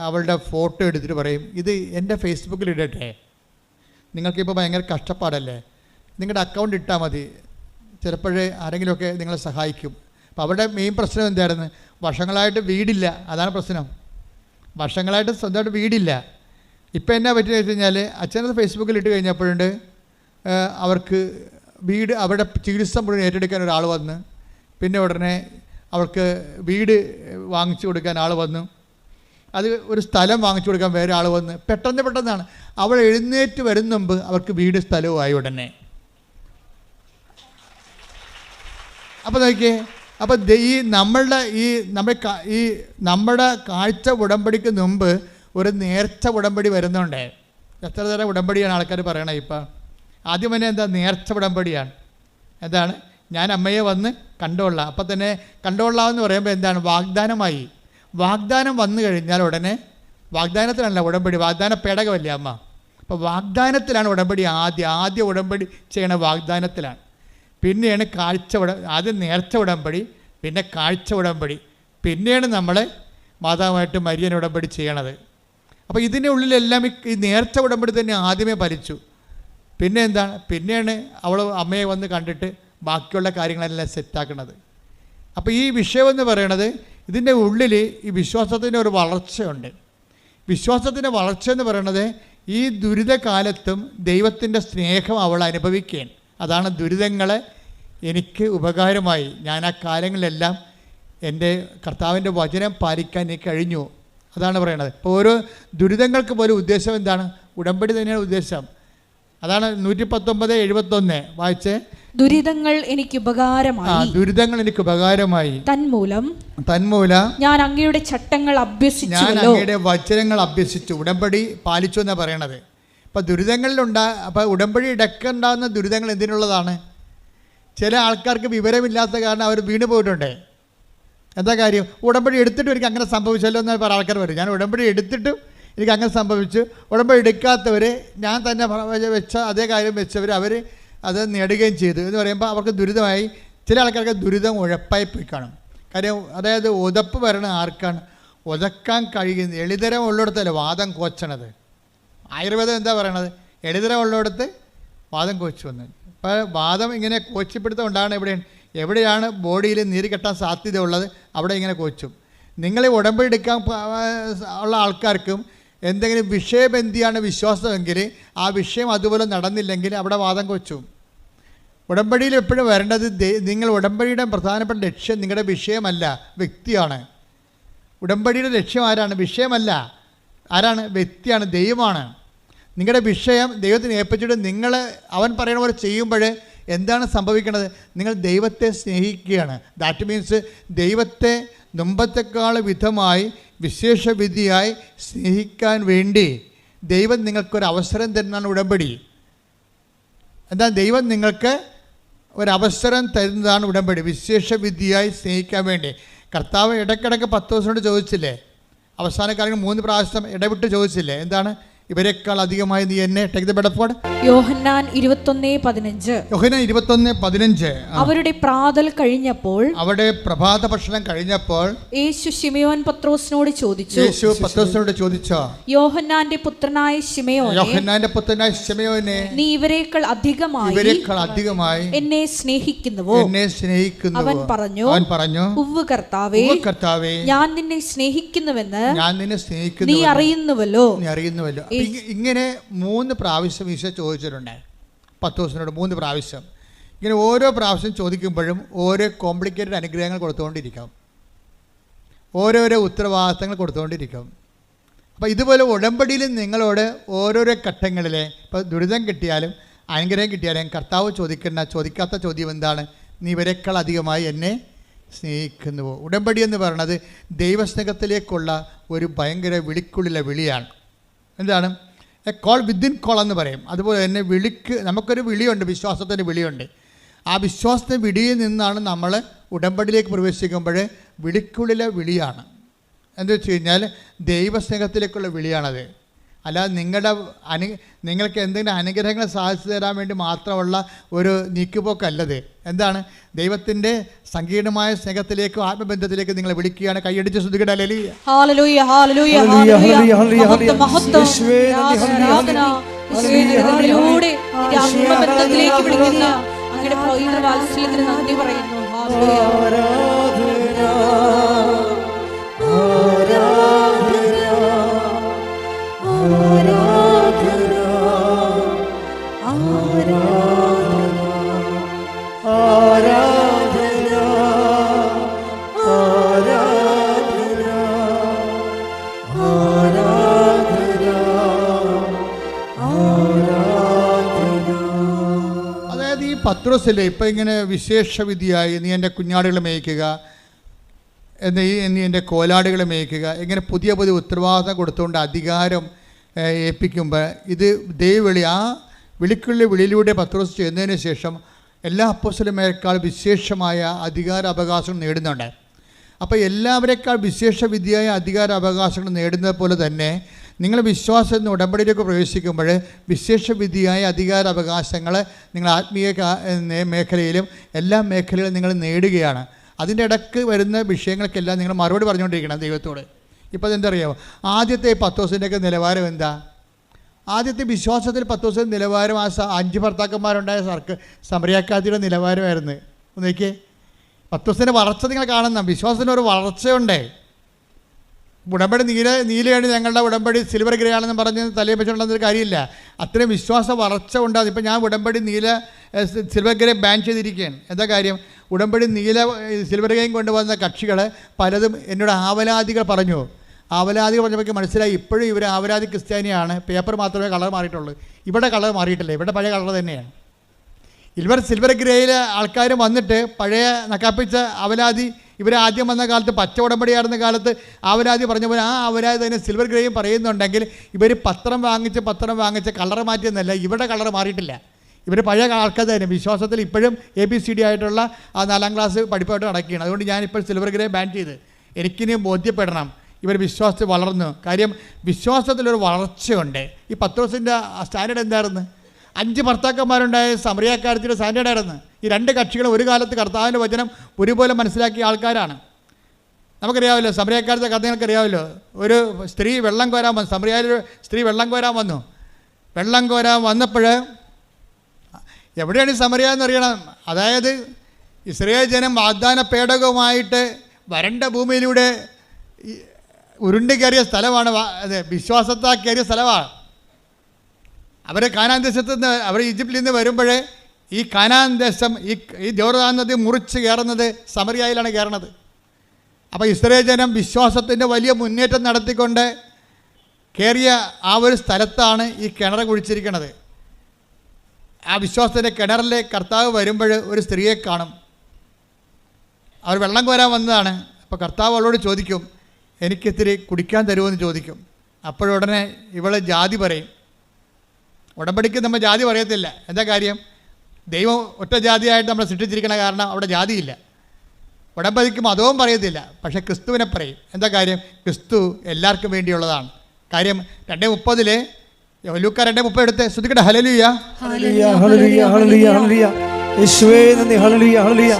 അവളുടെ ഫോട്ടോ എടുത്തിട്ട് പറയും, ഇത് എൻ്റെ ഫേസ്ബുക്കിൽ ഇടട്ടെ, നിങ്ങൾക്കിപ്പോൾ ഭയങ്കര കഷ്ടപ്പാടല്ലേ, നിങ്ങളുടെ അക്കൗണ്ട് ഇട്ടാൽ മതി, ചിലപ്പോഴേ ആരെങ്കിലുമൊക്കെ നിങ്ങളെ സഹായിക്കും. അപ്പോൾ അവരുടെ മെയിൻ പ്രശ്നം എന്തായിരുന്നു? വർഷങ്ങളായിട്ട് വീടില്ല, അതാണ് പ്രശ്നം. വർഷങ്ങളായിട്ട് സ്വന്തമായിട്ട് വീടില്ല. ഇപ്പോൾ എന്നാ പറ്റിയെന്ന് വെച്ച് കഴിഞ്ഞാൽ അച്ഛനത് ഫേസ്ബുക്കിൽ ഇട്ട് കഴിഞ്ഞപ്പോഴുണ്ട് അവർക്ക് വീട്, അവരുടെ ചികിത്സ മുഴുവൻ ഏറ്റെടുക്കാൻ ഒരാൾ വന്ന്, പിന്നെ ഉടനെ അവൾക്ക് വീട് വാങ്ങിച്ചു കൊടുക്കാൻ ആൾ വന്നു, അത് ഒരു സ്ഥലം വാങ്ങിച്ചു കൊടുക്കാൻ വേറെ ആൾ വന്ന്. പെട്ടെന്നാണ് അവൾ എഴുന്നേറ്റ് വരുന്ന മുമ്പ് അവർക്ക് വീട് സ്ഥലവുമായി ഉടനെ. അപ്പോൾ നോക്കിയേ, അപ്പോൾ നമ്മുടെ കാഴ്ച ഉടമ്പടിക്ക് മുമ്പ് ഒരു നേർച്ച ഉടമ്പടി വരുന്നുണ്ട്. എത്ര തരം ഉടമ്പടിയാണ് ആൾക്കാർ പറയണത് ഇപ്പം? ആദ്യം തന്നെ എന്താ? നേർച്ച ഉടമ്പടിയാണ്. എന്താണ്? ഞാൻ അമ്മയെ വന്ന് കണ്ടോളാം. അപ്പം തന്നെ കണ്ടോളാമെന്ന് പറയുമ്പോൾ എന്താണ്? വാഗ്ദാനമായി. വാഗ്ദാനം വന്നു കഴിഞ്ഞാൽ ഉടനെ, വാഗ്ദാനത്തിലല്ല ഉടമ്പടി, വാഗ്ദാന പേടകമല്ലേ അമ്മ. അപ്പോൾ വാഗ്ദാനത്തിലാണ് ഉടമ്പടി. ആദ്യ ഉടമ്പടി ചെയ്യണ വാഗ്ദാനത്തിലാണ്. പിന്നെയാണ് ആദ്യം നേർച്ച ഉടമ്പടി, പിന്നെ കാഴ്ച ഉടമ്പടി, പിന്നെയാണ് നമ്മൾ മാതാവുമായിട്ട് മരിയൻ ഉടമ്പടി ചെയ്യണത്. അപ്പോൾ ഇതിൻ്റെ ഉള്ളിലെല്ലാം ഈ നേർച്ച ഉടമ്പടി തന്നെ ആദ്യമേ ഫലിച്ചു. പിന്നെ എന്താണ്? പിന്നെയാണ് അവൾ അമ്മയെ വന്ന് കണ്ടിട്ട് ബാക്കിയുള്ള കാര്യങ്ങളെല്ലാം സെറ്റാക്കണത്. അപ്പോൾ ഈ വിഷയമെന്ന് പറയണത്, ഇതിൻ്റെ ഉള്ളിൽ ഈ വിശ്വാസത്തിൻ്റെ ഒരു വളർച്ചയുണ്ട്. വിശ്വാസത്തിൻ്റെ വളർച്ച എന്ന് പറയുന്നത് ഈ ദുരിതകാലത്തും ദൈവത്തിൻ്റെ സ്നേഹം അവൾ അനുഭവിക്കുകയാണ്. അതാണ് ദുരിതങ്ങളെ എനിക്ക് ഉപകാരമായി. ഞാൻ ആ കാലങ്ങളിലെല്ലാം എൻ്റെ കർത്താവിൻ്റെ വചനം പാലിക്കാൻ എനിക്ക് കഴിഞ്ഞു. അതാണ് പറയണത്. ഇപ്പോൾ ഓരോ ദുരിതങ്ങൾക്ക് പോലും ഉദ്ദേശം എന്താണ്? ഉടമ്പടി തന്നെയാണ് ഉദ്ദേശം. അതാണ് 119:71 വായിച്ചേ. ദുരിതങ്ങൾ എനിക്ക് ഉപകാരമായി. ദുരിതങ്ങൾ എനിക്ക് ഉപകാരമായി. തന്മൂലം ഞാൻ അങ്ങയുടെ ചട്ടങ്ങൾ അഭ്യസിച്ചു, ഞാൻ അങ്ങയുടെ വചനങ്ങൾ അഭ്യസിച്ചു. ഉടമ്പടി പാലിച്ചു എന്നാണ് പറയണത്. അപ്പം അപ്പം ഉടമ്പടി ഇടക്കുണ്ടാകുന്ന ദുരിതങ്ങൾ എന്തിനുള്ളതാണ്? ചില ആൾക്കാർക്ക് വിവരമില്ലാത്ത കാരണം അവർ വീണ് പോയിട്ടുണ്ട്. എന്താ കാര്യം? ഉടമ്പടി എടുത്തിട്ടും എനിക്ക് അങ്ങനെ സംഭവിച്ചല്ലോ എന്ന് പറയുന്ന ആൾക്കാർ വരും. ഞാൻ ഉടമ്പടി എടുത്തിട്ടും എനിക്ക് അങ്ങനെ സംഭവിച്ചു. ഉടമ്പടി എടുക്കാത്തവർ ഞാൻ തന്നെ വെച്ച അതേ കാര്യം വെച്ചവർ അവർ അത് നേടുകയും ചെയ്തു എന്ന് പറയുമ്പോൾ അവർക്ക് ദുരിതമായി. ചില ആൾക്കാർക്ക് ദുരിതം ഉഴപ്പായി പോയി കാണും. കാര്യം അതായത് ഉതപ്പ് വരണ ആർക്കാണ്? ഉതക്കാൻ കഴിയുന്നത് എളിതരം ഉള്ളിടത്തല്ല വാദം കോച്ചണത്. ആയുർവേദം എന്താ പറയണത്? എളിതരം ഉള്ളിടത്ത് വാദം കോച്ചു വന്നു. അപ്പോൾ വാദം ഇങ്ങനെ കോച്ചിപ്പിടുത്തം ഉണ്ടാകണം എവിടെയാണ് ബോഡിയിൽ നീര് കെട്ടാൻ സാധ്യത ഉള്ളത് അവിടെ ഇങ്ങനെ കോച്ചും. നിങ്ങൾ ഉടമ്പടി എടുക്കാൻ ഉള്ള ആൾക്കാർക്കും എന്തെങ്കിലും വിഷയബന്ധിയാണ് വിശ്വാസമെങ്കിൽ ആ വിഷയം അതുപോലെ നടന്നില്ലെങ്കിൽ അവിടെ വാദം കൊച്ചും. ഉടമ്പടിയിൽ എപ്പോഴും വരേണ്ടത് നിങ്ങൾ ഉടമ്പടിയുടെ പ്രധാനപ്പെട്ട ലക്ഷ്യം നിങ്ങളുടെ വിഷയമല്ല, വ്യക്തിയാണ്. ഉടമ്പടിയുടെ ലക്ഷ്യം ആരാണ്? വിഷയമല്ല. ആരാണ്? വ്യക്തിയാണ്, ദൈവമാണ്. നിങ്ങളുടെ വിഷയം ദൈവത്തിന് ഏൽപ്പിച്ചിട്ട് നിങ്ങൾ അവൻ പറയുന്ന പോലെ ചെയ്യുമ്പോൾ എന്താണ് സംഭവിക്കുന്നത്? നിങ്ങൾ ദൈവത്തെ സ്നേഹിക്കുകയാണ്. ദാറ്റ് മീൻസ് ദൈവത്തെ മുമ്പത്തെക്കാൾ വിധമായി വിശേഷവിധിയായി സ്നേഹിക്കാൻ വേണ്ടി ദൈവം നിങ്ങൾക്കൊരവസരം തരുന്നതാണ് ഉടമ്പടി. എന്താ? ദൈവം നിങ്ങൾക്ക് ഒരവസരം തരുന്നതാണ് ഉടമ്പടി, വിശേഷവിധിയായി സ്നേഹിക്കാൻ വേണ്ടി. കർത്താവ് ഇടയ്ക്കിടയ്ക്ക് 10 ദിവസം കൊണ്ട് ചോദിച്ചില്ലേ? അവസാന കാലങ്ങളിൽ 3 പ്രാവശ്യം ഇടവിട്ട് ചോദിച്ചില്ലേ? എന്താണ്? ഇവരെക്കാൾ അധികമായി നീ എന്നെ ടേക്ക് ദ ബെഡഫോർഡ്. യോഹന്നാൻ 21:15. അവരുടെ പ്രാതൽ കഴിഞ്ഞപ്പോൾ, അവിടെ പ്രഭാത ഭക്ഷണം കഴിഞ്ഞപ്പോൾ യേശു ശിമയോൻ പത്രോസിനോട് ചോദിച്ചു, യോഹന്നാന്റെ പുത്രനായ ശിമയോനെ, നീ ഇവരെക്കാൾ അധികമായി എന്നെ സ്നേഹിക്കുന്നുവോ? അവൻ പറഞ്ഞു, ഉവ്വ് കർത്താവേ, ഞാൻ നിന്നെ സ്നേഹിക്കുന്നുവെന്ന് നീ അറിയുന്നുവല്ലോ. ഇങ്ങനെ 3 പ്രാവശ്യം ഈശോ ചോദിച്ചിട്ടുണ്ട്. 10 ദിവസത്തിനോട് 3 പ്രാവശ്യം. ഇങ്ങനെ ഓരോ പ്രാവശ്യം ചോദിക്കുമ്പോഴും ഓരോ കോംപ്ലിക്കേറ്റഡ് അനുഗ്രഹങ്ങൾ കൊടുത്തുകൊണ്ടിരിക്കും, ഓരോരോ ഉത്തരവാദിത്തങ്ങൾ കൊടുത്തുകൊണ്ടിരിക്കും. അപ്പോൾ ഇതുപോലെ ഉടമ്പടിയിൽ നിങ്ങളോട് ഓരോരോ ഘട്ടങ്ങളിലെ ഇപ്പോൾ ദുരിതം കിട്ടിയാലും അനുഗ്രഹം കിട്ടിയാലും കർത്താവ് ചോദിക്കാത്ത ചോദ്യം എന്താണ്? നീ ഇവരെക്കാൾ അധികമായി എന്നെ സ്നേഹിക്കുന്നുവോ? ഉടമ്പടി എന്ന് പറയുന്നത് ദൈവസ്നേഹത്തിലേക്കുള്ള ഒരു ഭയങ്കര വിളിക്കുള്ളിലെ വിളിയാണ്. എന്താണ്? എ കോൾ വിത്തിൻ കോൾ എന്ന് പറയും. അതുപോലെ തന്നെ നമുക്കൊരു വിളിയുണ്ട്, വിശ്വാസത്തിൻ്റെ വിളിയുണ്ട്. ആ വിശ്വാസത്തിൻ്റെ വിളിയിൽ നിന്നാണ് നമ്മൾ ഉടമ്പടിയിലേക്ക് പ്രവേശിക്കുമ്പോൾ വിളിക്കുള്ളിലെ വിളിയാണ്. എന്താ വെച്ച് കഴിഞ്ഞാൽ ദൈവസ്നേഹത്തിലേക്കുള്ള വിളിയാണത്. അല്ലാതെ നിങ്ങൾക്ക് എന്തെങ്കിലും അനുഗ്രഹങ്ങൾ സാധിച്ചു തരാൻ വേണ്ടി മാത്രമുള്ള ഒരു നീക്കുപോക്കല്ലത്. എന്താണ്? ദൈവത്തിൻ്റെ സങ്കീർണമായ സ്നേഹത്തിലേക്കും ആത്മബന്ധത്തിലേക്ക് നിങ്ങളെ വിളിക്കുകയാണ്. കൈയടിച്ച് ശ്രദ്ധിക്കട്ടെ. ഹല്ലേലൂയ, ഹല്ലേലൂയ, ആത്മബന്ധത്തിലേക്ക് വിളിക്കുന്ന അങ്ങയുടെ പവിത്ര വാത്സല്യത്തിന് നന്ദി പറയുന്നു. അതായത് ഈ പത്രോസിലെ ഇപ്പം ഇങ്ങനെ വിശേഷവിധിയായി നീ എൻ്റെ കുഞ്ഞാടുകളെ മേയ്ക്കുക, നീ എൻ്റെ കോലാടുകളെ മേയ്ക്കുക, ഇങ്ങനെ പുതിയ ഉത്തരവാദിത്തം കൊടുത്തുകൊണ്ട് അധികാരം ഏൽപ്പിക്കുമ്പോൾ ഇത് ദൈവവിളി, ആ വിളിയിലൂടെ പത്രോസ് ചെയ്യുന്നതിന് ശേഷം എല്ലാ അപ്പോസ്തലന്മാരെക്കാൾ വിശേഷമായ അധികാര അവകാശങ്ങൾ നേടുന്നുണ്ട്. അപ്പോൾ എല്ലാവരെക്കാൾ വിശേഷവിധിയായ അധികാര അവകാശങ്ങൾ നേടുന്നത് പോലെ തന്നെ നിങ്ങൾ വിശ്വാസം എന്ന ഉടമ്പടിയിലേക്ക് പ്രവേശിക്കുമ്പോൾ വിശേഷവിധിയായ അധികാര അവകാശങ്ങൾ നിങ്ങൾ ആത്മീയ മേഖലയിലും എല്ലാ മേഖലയിലും നിങ്ങൾ നേടുകയാണ്. അതിൻ്റെ ഇടയ്ക്ക് വരുന്ന വിഷയങ്ങൾക്കെല്ലാം നിങ്ങൾ മറുപടി പറഞ്ഞുകൊണ്ടിരിക്കണം ദൈവത്തോട്. ഇപ്പോൾ അതെന്താ അറിയാമോ? ആദ്യത്തെ 10 ദിവസത്തിൻ്റെയൊക്കെ നിലവാരം എന്താ? ആദ്യത്തെ വിശ്വാസത്തിൽ 10 ദിവസത്തെ നിലവാരം ആ 5 ഭർത്താക്കന്മാരുണ്ടായ സമറിയാക്കാത്തിയുടെ നിലവാരമായിരുന്നു. നോക്കിയേ, 10 ദിവസത്തിൻ്റെ വളർച്ച നിങ്ങൾ കാണുന്ന വിശ്വാസത്തിന് ഒരു വളർച്ചയുണ്ട്. ഉടമ്പടി നീലയാണ് ഞങ്ങളുടെ ഉടമ്പടി സിൽവർ ഗ്രേ ആണെന്ന് പറഞ്ഞ് തലയിൽ വെച്ചുകൊണ്ടൊരു കാര്യമില്ല. അത്രയും വിശ്വാസ വളർച്ച ഉണ്ടാകും. ഇപ്പം ഞാൻ ഉടമ്പടി സിൽവർ ഗ്രേ ബാൻ ചെയ്തിരിക്കുകയാണ്. എന്താ കാര്യം? ഉടമ്പടി സിൽവർ ഗ്രേയും കൊണ്ടുവന്ന കക്ഷികൾ പലതും എന്നോട് ആവലാദികൾ പറഞ്ഞു. ആവലാദികൾ പറഞ്ഞപ്പോൾ മനസ്സിലായി ഇപ്പോഴും ഇവർ ആവലാദി ക്രിസ്ത്യാനിയാണ്. പേപ്പർ മാത്രമേ കളർ മാറിയിട്ടുള്ളൂ. ഇവിടെ കളർ മാറിയിട്ടില്ല, ഇവിടെ പഴയ കളർ തന്നെയാണ്. സിൽവർ ഗ്രേയിലെ ആൾക്കാർ വന്നിട്ട് പഴയ നക്കാപ്പിച്ച അവലാദി, ഇവർ ആദ്യം വന്ന കാലത്ത് പച്ച ഉടമ്പടിയായിരുന്ന കാലത്ത് അവലാദി പറഞ്ഞ പോലെ ആ അവലാദി തന്നെ സിൽവർ ഗ്രേയും പറയുന്നുണ്ടെങ്കിൽ ഇവർ പത്രം വാങ്ങിച്ച് കളർ മാറ്റിയെന്നല്ല, ഇവിടെ കളർ മാറിയിട്ടില്ല. ഇവർ പഴയ ആൾക്കാർ തന്നെ വിശ്വാസത്തിൽ ഇപ്പോഴും ABCD ആയിട്ടുള്ള ആ 4ാം ക്ലാസ് പഠിപ്പായിട്ട് നടക്കുകയാണ്. അതുകൊണ്ട് ഞാനിപ്പോൾ സിൽവർ ഗ്രേ ബാൻ ചെയ്ത് എനിക്കിനി ബോധ്യപ്പെടണം ഇവർ വിശ്വാസത്തിൽ വളർന്നു. കാര്യം വിശ്വാസത്തിലൊരു വളർച്ചയുണ്ട്. ഈ പത്രോസിൻ്റെ സ്റ്റാൻഡേർഡ് എന്തായിരുന്നു? 5 ഭർത്താക്കന്മാരുണ്ടായ സമറിയാക്കാരത്തിൻ്റെ സ്റ്റാൻഡേർഡായിരുന്നു. ഈ 2 കക്ഷികളും ഒരു കാലത്ത് കർത്താവിൻ്റെ വചനം ഒരുപോലെ മനസ്സിലാക്കിയ ആൾക്കാരാണ്. നമുക്കറിയാമല്ലോ, സമറിയാക്കാരത്തെ കഥ നിങ്ങൾക്കറിയാമല്ലോ. ഒരു സ്ത്രീ വെള്ളം കോരാൻ വന്നു. സമറിയായൊരു സ്ത്രീ വെള്ളം കോരാൻ വന്നു. വെള്ളം കോരാൻ വന്നപ്പോൾ എവിടെയാണ് ഈ സമറിയ എന്നറിയണം. അതായത് ഇസ്രായേൽ ജനം വാഗ്ദാന പേടകവുമായിട്ട് വരണ്ട ഭൂമിയിലൂടെ ഉരുണ്ട് കയറിയ സ്ഥലമാണ്. വിശ്വാസത്താൽ കയറിയ സ്ഥലമാണ്. അവർ കാനാൻ ദേശത്ത് നിന്ന്, അവർ ഈജിപ്തിൽ നിന്ന് വരുമ്പോൾ ഈ കാനാൻ ദേശം ഈ ജോർദാൻ നദി മുറിച്ച് കയറുന്നത് സമറിയയിലാണ് കയറുന്നത്. അപ്പോൾ ഇസ്രായേൽ ജനം വിശ്വാസത്തിൻ്റെ വലിയ മുന്നേറ്റം നടത്തിക്കൊണ്ട് കയറിയ ആ ഒരു സ്ഥലത്താണ് ഈ കിണർ കുഴിച്ചിരിക്കുന്നത്. ആ വിശ്വാസത്തിൻ്റെ കിണറിലെ കർത്താവ് വരുമ്പോൾ ഒരു സ്ത്രീയെ കാണും. അവർ വെള്ളം കോരാൻ വന്നതാണ്. അപ്പോൾ കർത്താവ് അവളോട് ചോദിക്കും, എനിക്കിത്തിരി കുടിക്കാൻ തരുമെന്ന് ചോദിക്കും. അപ്പോഴുടനെ ഇവളെ ജാതി പറയും. ഉടമ്പടിക്ക് നമ്മൾ ജാതി പറയത്തില്ല. എന്താ കാര്യം? ദൈവം ഒറ്റ ജാതിയായിട്ട് നമ്മൾ സൃഷ്ടിച്ചിരിക്കണ കാരണം അവിടെ ജാതിയില്ല. ഉടമ്പടിക്ക് മതവും പറയത്തില്ല, പക്ഷേ ക്രിസ്തുവിനെ പറയും. എന്താ കാര്യം? ക്രിസ്തു എല്ലാവർക്കും വേണ്ടിയുള്ളതാണ്. കാര്യം 2:30 ലൂക്ക 2:30 എടുത്ത് ശ്രദ്ധിക്കട്ടെ. ഹല്ലേലൂയ ഹല്ലേലൂയ ഹല്ലേലൂയ ഹല്ലേലൂയ ഹല്ലേലൂയ. യേശുവേ നന്ദി. ഹല്ലേലൂയ ഹല്ലേലൂയ.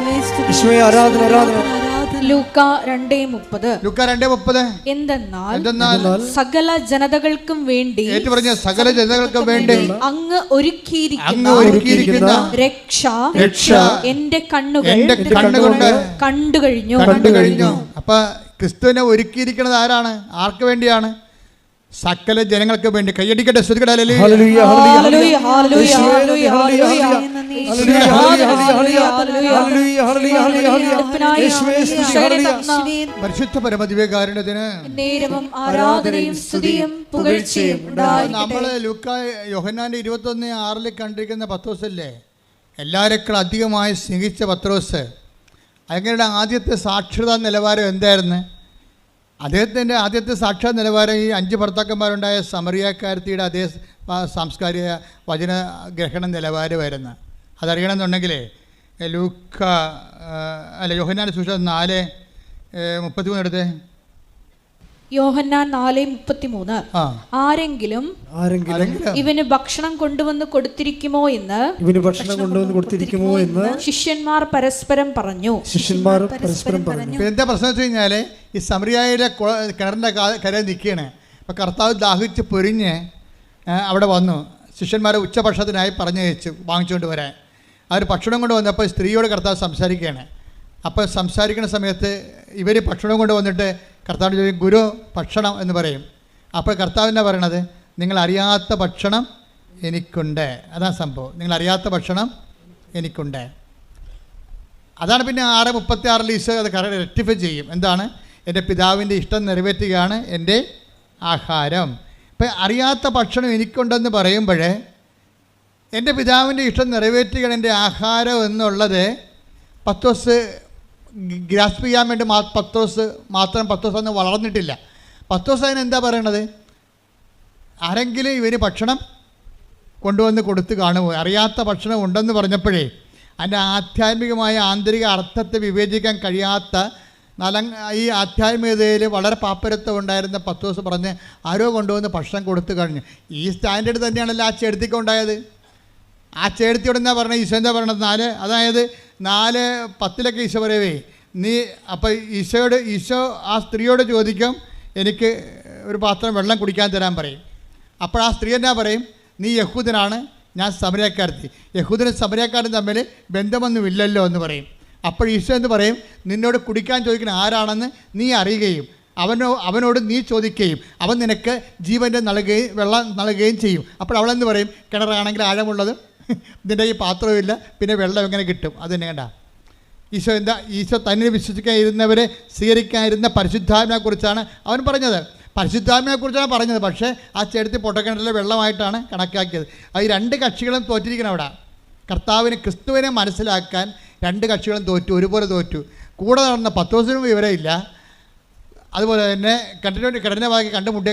യേശുവേ ആരാധന ആരാധന. ലൂക്ക 2:30 എന്തെന്നാൽ സകല ജനതകൾക്കും വേണ്ടി, സകല ജനതകൾക്കും വേണ്ടി അങ്ങ് ഒരുക്കിയിരിക്കുന്ന രക്ഷ എന്റെ കണ്ണുകൾ കണ്ടു കഴിഞ്ഞു. അപ്പൊ ക്രിസ്തുവിനെ ഒരുക്കിയിരിക്കുന്നത് ആരാണ്? ആർക്ക് വേണ്ടിയാണ്? സകല ജനങ്ങൾക്ക് വേണ്ടി. കൈയടിക്കട്ടെ. ശ്രദ്ധിക്കട്ടെ. ഹല്ലേലൂയ ഹല്ലേലൂയ ഹല്ലേലൂയ ഹല്ലേലൂയ ഹല്ലേലൂയ. പരിശുദ്ധ പരമദിവ്യകാരുണ്യത്തിന് നേരവും ആരാധനയും സ്തുതിയും പുകഴ്ചയും ഉണ്ടായിരിക്കട്ടെ. നമ്മൾ ലൂക്ക യോഹന്നാന്റെ 21:6 കണ്ടിരിക്കുന്ന പത്രോസല്ലേ, എല്ലാവരെക്കാൾ അധികമായി സ്നേഹിച്ച പത്രോസ്. അങ്ങയുടെ ആദ്യത്തെ സാക്ഷരതാ നിലവാരം എന്തായിരുന്നു? അദ്ദേഹത്തിൻ്റെ ആദ്യത്തെ സാക്ഷാ നിലവാരം ഈ 5 ഭർത്താക്കന്മാരുണ്ടായ സമറിയാക്കാരത്തിയുടെ അതേ സാംസ്കാരിക വചന ഗ്രഹണ നിലവാരമായിരുന്നു. അതറിയണമെന്നുണ്ടെങ്കിൽ യോഹന്നാന്റെ സുവിശേഷം 4:33 എടുത്തേ. യോഹന്നാൻ 4:33 ആരെങ്കിലും ഇവന് ഭക്ഷണം കൊണ്ടുവന്ന് കൊടുത്തിരിക്കുമോ എന്ന് ശിഷ്യന്മാർ പരസ്പരം പറഞ്ഞു. എന്താ പ്രശ്നം വെച്ച് കഴിഞ്ഞാൽ ഈ സമറിയായിലെ കിണറിൻ്റെ കരയിൽ നിൽക്കുകയാണ്. അപ്പം കർത്താവ് ദാഹിച്ച് പൊരിഞ്ഞ് അവിടെ വന്നു. ശിഷ്യന്മാരെ ഉച്ചഭക്ഷണത്തിനായി പറഞ്ഞയച്ചു വാങ്ങിച്ചുകൊണ്ട് വരാൻ. അവർ ഭക്ഷണം കൊണ്ട് വന്നപ്പോൾ സ്ത്രീയോട് കർത്താവ് സംസാരിക്കുകയാണ്. അപ്പോൾ സംസാരിക്കുന്ന സമയത്ത് ഇവർ ഭക്ഷണം കൊണ്ട് വന്നിട്ട് കർത്താവിൻ്റെ ചോദിക്കും, ഗുരു ഭക്ഷണം എന്ന് പറയും. അപ്പോൾ കർത്താവിനെ പറയണത്, നിങ്ങൾ അറിയാത്ത ഭക്ഷണം എനിക്കുണ്ട്. അതാണ് സംഭവം. നിങ്ങൾ അറിയാത്ത ഭക്ഷണം എനിക്കുണ്ട്. അതാണ് പിന്നെ 6:36 ഈശോ അത് റെക്ടിഫൈ ചെയ്യും. എന്താണ്? എൻ്റെ പിതാവിൻ്റെ ഇഷ്ടം നിറവേറ്റുകയാണ് എൻ്റെ ആഹാരം. ഇപ്പം അറിയാത്ത ഭക്ഷണം എനിക്കുണ്ടെന്ന് പറയുമ്പോൾ എൻ്റെ പിതാവിൻ്റെ ഇഷ്ടം നിറവേറ്റുകയാണ് എൻ്റെ ആഹാരം എന്നുള്ളത് പത്രോസ് ഗ്രാസ്പ് ചെയ്യാൻ വേണ്ടി പത്രോസ് അന്ന് വളർന്നിട്ടില്ല. പത്രോസ് അതിനെന്താ പറയണത്? ആരെങ്കിലും ഇവന് ഭക്ഷണം കൊണ്ടുവന്ന് കൊടുത്ത് കാണുമോ? അറിയാത്ത ഭക്ഷണം ഉണ്ടെന്ന് പറഞ്ഞപ്പോഴേ അതിൻ്റെ ആധ്യാത്മികമായ ആന്തരിക അർത്ഥത്തെ വിവേചിക്കാൻ കഴിയാത്ത ഈ ആധ്യാത്മികതയിൽ വളരെ പാപ്പരത്വം ഉണ്ടായിരുന്ന പത്രോസ് പറഞ്ഞ് ആരോ കൊണ്ടുവന്ന് ഭക്ഷണം കൊടുത്തു കഴിഞ്ഞു. ഈ സ്റ്റാൻഡേർഡ് തന്നെയാണല്ലോ ആ ചേർത്തിക്കുണ്ടായത്. ആ ചേർത്തിയോട് എന്താ പറഞ്ഞത്? ഈശോ എന്താ പറയണത്? 4:10 ഈശോ പറയവേ നീ. അപ്പോൾ ഈശോ ആ സ്ത്രീയോട് ചോദിക്കും, എനിക്ക് ഒരു പാത്രം വെള്ളം കുടിക്കാൻ തരാൻ പറയും. അപ്പോൾ ആ സ്ത്രീ എന്നാ പറയും? നീ യഹൂദനാണ്, ഞാൻ സമരിയാക്കാരത്തി. യഹൂദനും സമരിയാക്കാരും തമ്മിൽ ബന്ധമൊന്നുമില്ലല്ലോ എന്ന് പറയും. അപ്പോൾ ഈശോ എന്ന് പറയും, നിന്നോട് കുടിക്കാൻ ചോദിക്കുന്ന ആരാണെന്ന് നീ അറിയുകയും അവനോട് നീ ചോദിക്കുകയും അവൻ നിനക്ക് ജീവൻ്റെ വെള്ളം നൽകുകയും ചെയ്യും. അപ്പോൾ അവളെന്ന് പറയും, കിണറാണെങ്കിൽ ആഴമുള്ളത്, ഇതിൻ്റെ ഈ പാത്രവുമില്ല, പിന്നെ വെള്ളം എങ്ങനെ കിട്ടും? അത് തന്നെ കണ്ട ഈശോ തന്നെ വിശ്വസിക്കാതിരുന്നവരെ സ്വീകരിക്കാതിരുന്ന പരിശുദ്ധാത്മനെക്കുറിച്ചാണ് അവൻ പറഞ്ഞത്. പരിശുദ്ധാത്മനെക്കുറിച്ചാണ് പറഞ്ഞത്. പക്ഷേ ആ ചേട്ടത്തി പൊട്ടക്കിണറ്റിലെ വെള്ളമായിട്ടാണ് കണക്കാക്കിയത്. അത് ഈ രണ്ട് കക്ഷികളും തോറ്റിരിക്കണം. അവിടെ ക്രിസ്തുവിനെ മനസ്സിലാക്കാൻ രണ്ട് കക്ഷികളും തോറ്റു, ഒരുപോലെ തോറ്റു. കൂടെ നടന്ന പത്രോസിനും വിവരമില്ല. അതുപോലെ തന്നെ കഠിനമായി കണ്ടുമുട്ടിയ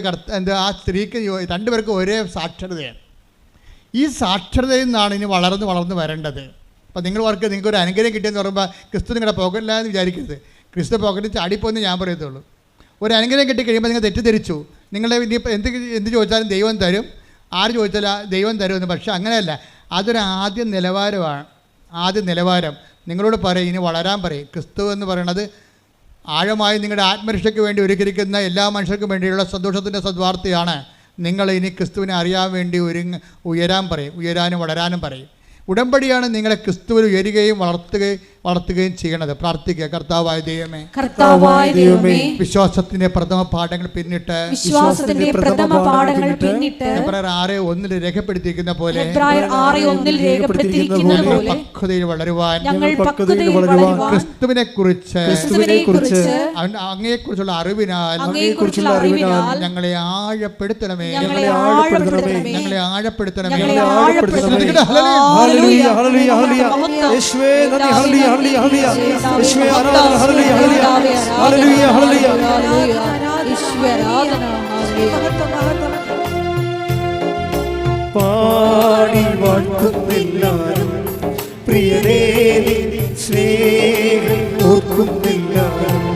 ആ സ്ത്രീക്ക് രണ്ടുപേർക്കും ഒരേ സാക്ഷരതയാണ്. ഈ സാക്ഷരതയിൽ നിന്നാണ് ഇനി വളർന്ന് വരേണ്ടത്. അപ്പോൾ നിങ്ങൾക്കൊരു അനുഗ്രഹം കിട്ടിയെന്ന് പറയുമ്പോൾ ക്രിസ്തു നിങ്ങളുടെ പോകല്ല എന്ന് വിചാരിക്കരുത്. ക്രിസ്തു പോകലിൽ ചാടിപ്പോയെന്ന് ഞാൻ പറയത്തുള്ളൂ. ഒരു അനുഗ്രഹം കിട്ടിക്കഴിയുമ്പോൾ നിങ്ങൾ തെറ്റിദ്ധരിച്ചു. നിങ്ങളെ ഇനിയിപ്പോൾ എന്ത് ചോദിച്ചാലും ദൈവം തരും, ആര് ചോദിച്ചാലും ദൈവം തരുമെന്ന്. പക്ഷേ അങ്ങനെയല്ല. അതൊരു ആദ്യ നിലവാരം. നിങ്ങളോട് പറയും, ഇനി വളരാൻ പറയും. ക്രിസ്തു എന്ന് പറയുന്നത് ആഴമായി നിങ്ങളുടെ ആത്മരക്ഷയ്ക്ക് വേണ്ടി ഒരുക്കിയിരിക്കുന്ന എല്ലാ മനുഷ്യർക്കും വേണ്ടിയുള്ള സന്തോഷത്തിൻ്റെ സദ്വാർത്തയാണ്. നിങ്ങൾ ഇനി ക്രിസ്തുവിനെ അറിയാൻ വേണ്ടി ഉയരാനും വളരാനും പറയും. ഉടമ്പടിയാണ് നിങ്ങളെ ക്രിസ്തുവിൽ ഉയരുകയും വളർത്തുകയും ചെയ്യണത്. പ്രാർത്ഥിക്കുക. കർത്താവായ ദൈവമേ, വിശ്വാസത്തിന്റെ പ്രഥമ പാഠങ്ങൾ പിന്നിട്ട് 6:1 രേഖപ്പെടുത്തിയിരിക്കുന്ന പോലെ പക്വതയിൽ വളരുവാൻ ക്രിസ്തുവിനെ കുറിച്ച് അങ്ങയെക്കുറിച്ചുള്ള അറിവിനാൽ ഞങ്ങളെ ആഴപ്പെടുത്തണമേ. ഹല്ലേലൂയ ഹല്ലേലൂയ ഹല്ലേലൂയ യേശുവേ നന്ദി ഹല്ലേലൂയ ഹല്ലേലൂയ യേശുവേ ആരാധന ഹല്ലേലൂയ ഹല്ലേലൂയ ഹല്ലേലൂയ യേശുവേ ആരാധന പാടി വാഴ്ത്തുന്നെല്ലാരും പ്രിയനേ സ്നേഹം ഓർക്കുന്നെല്ലാരും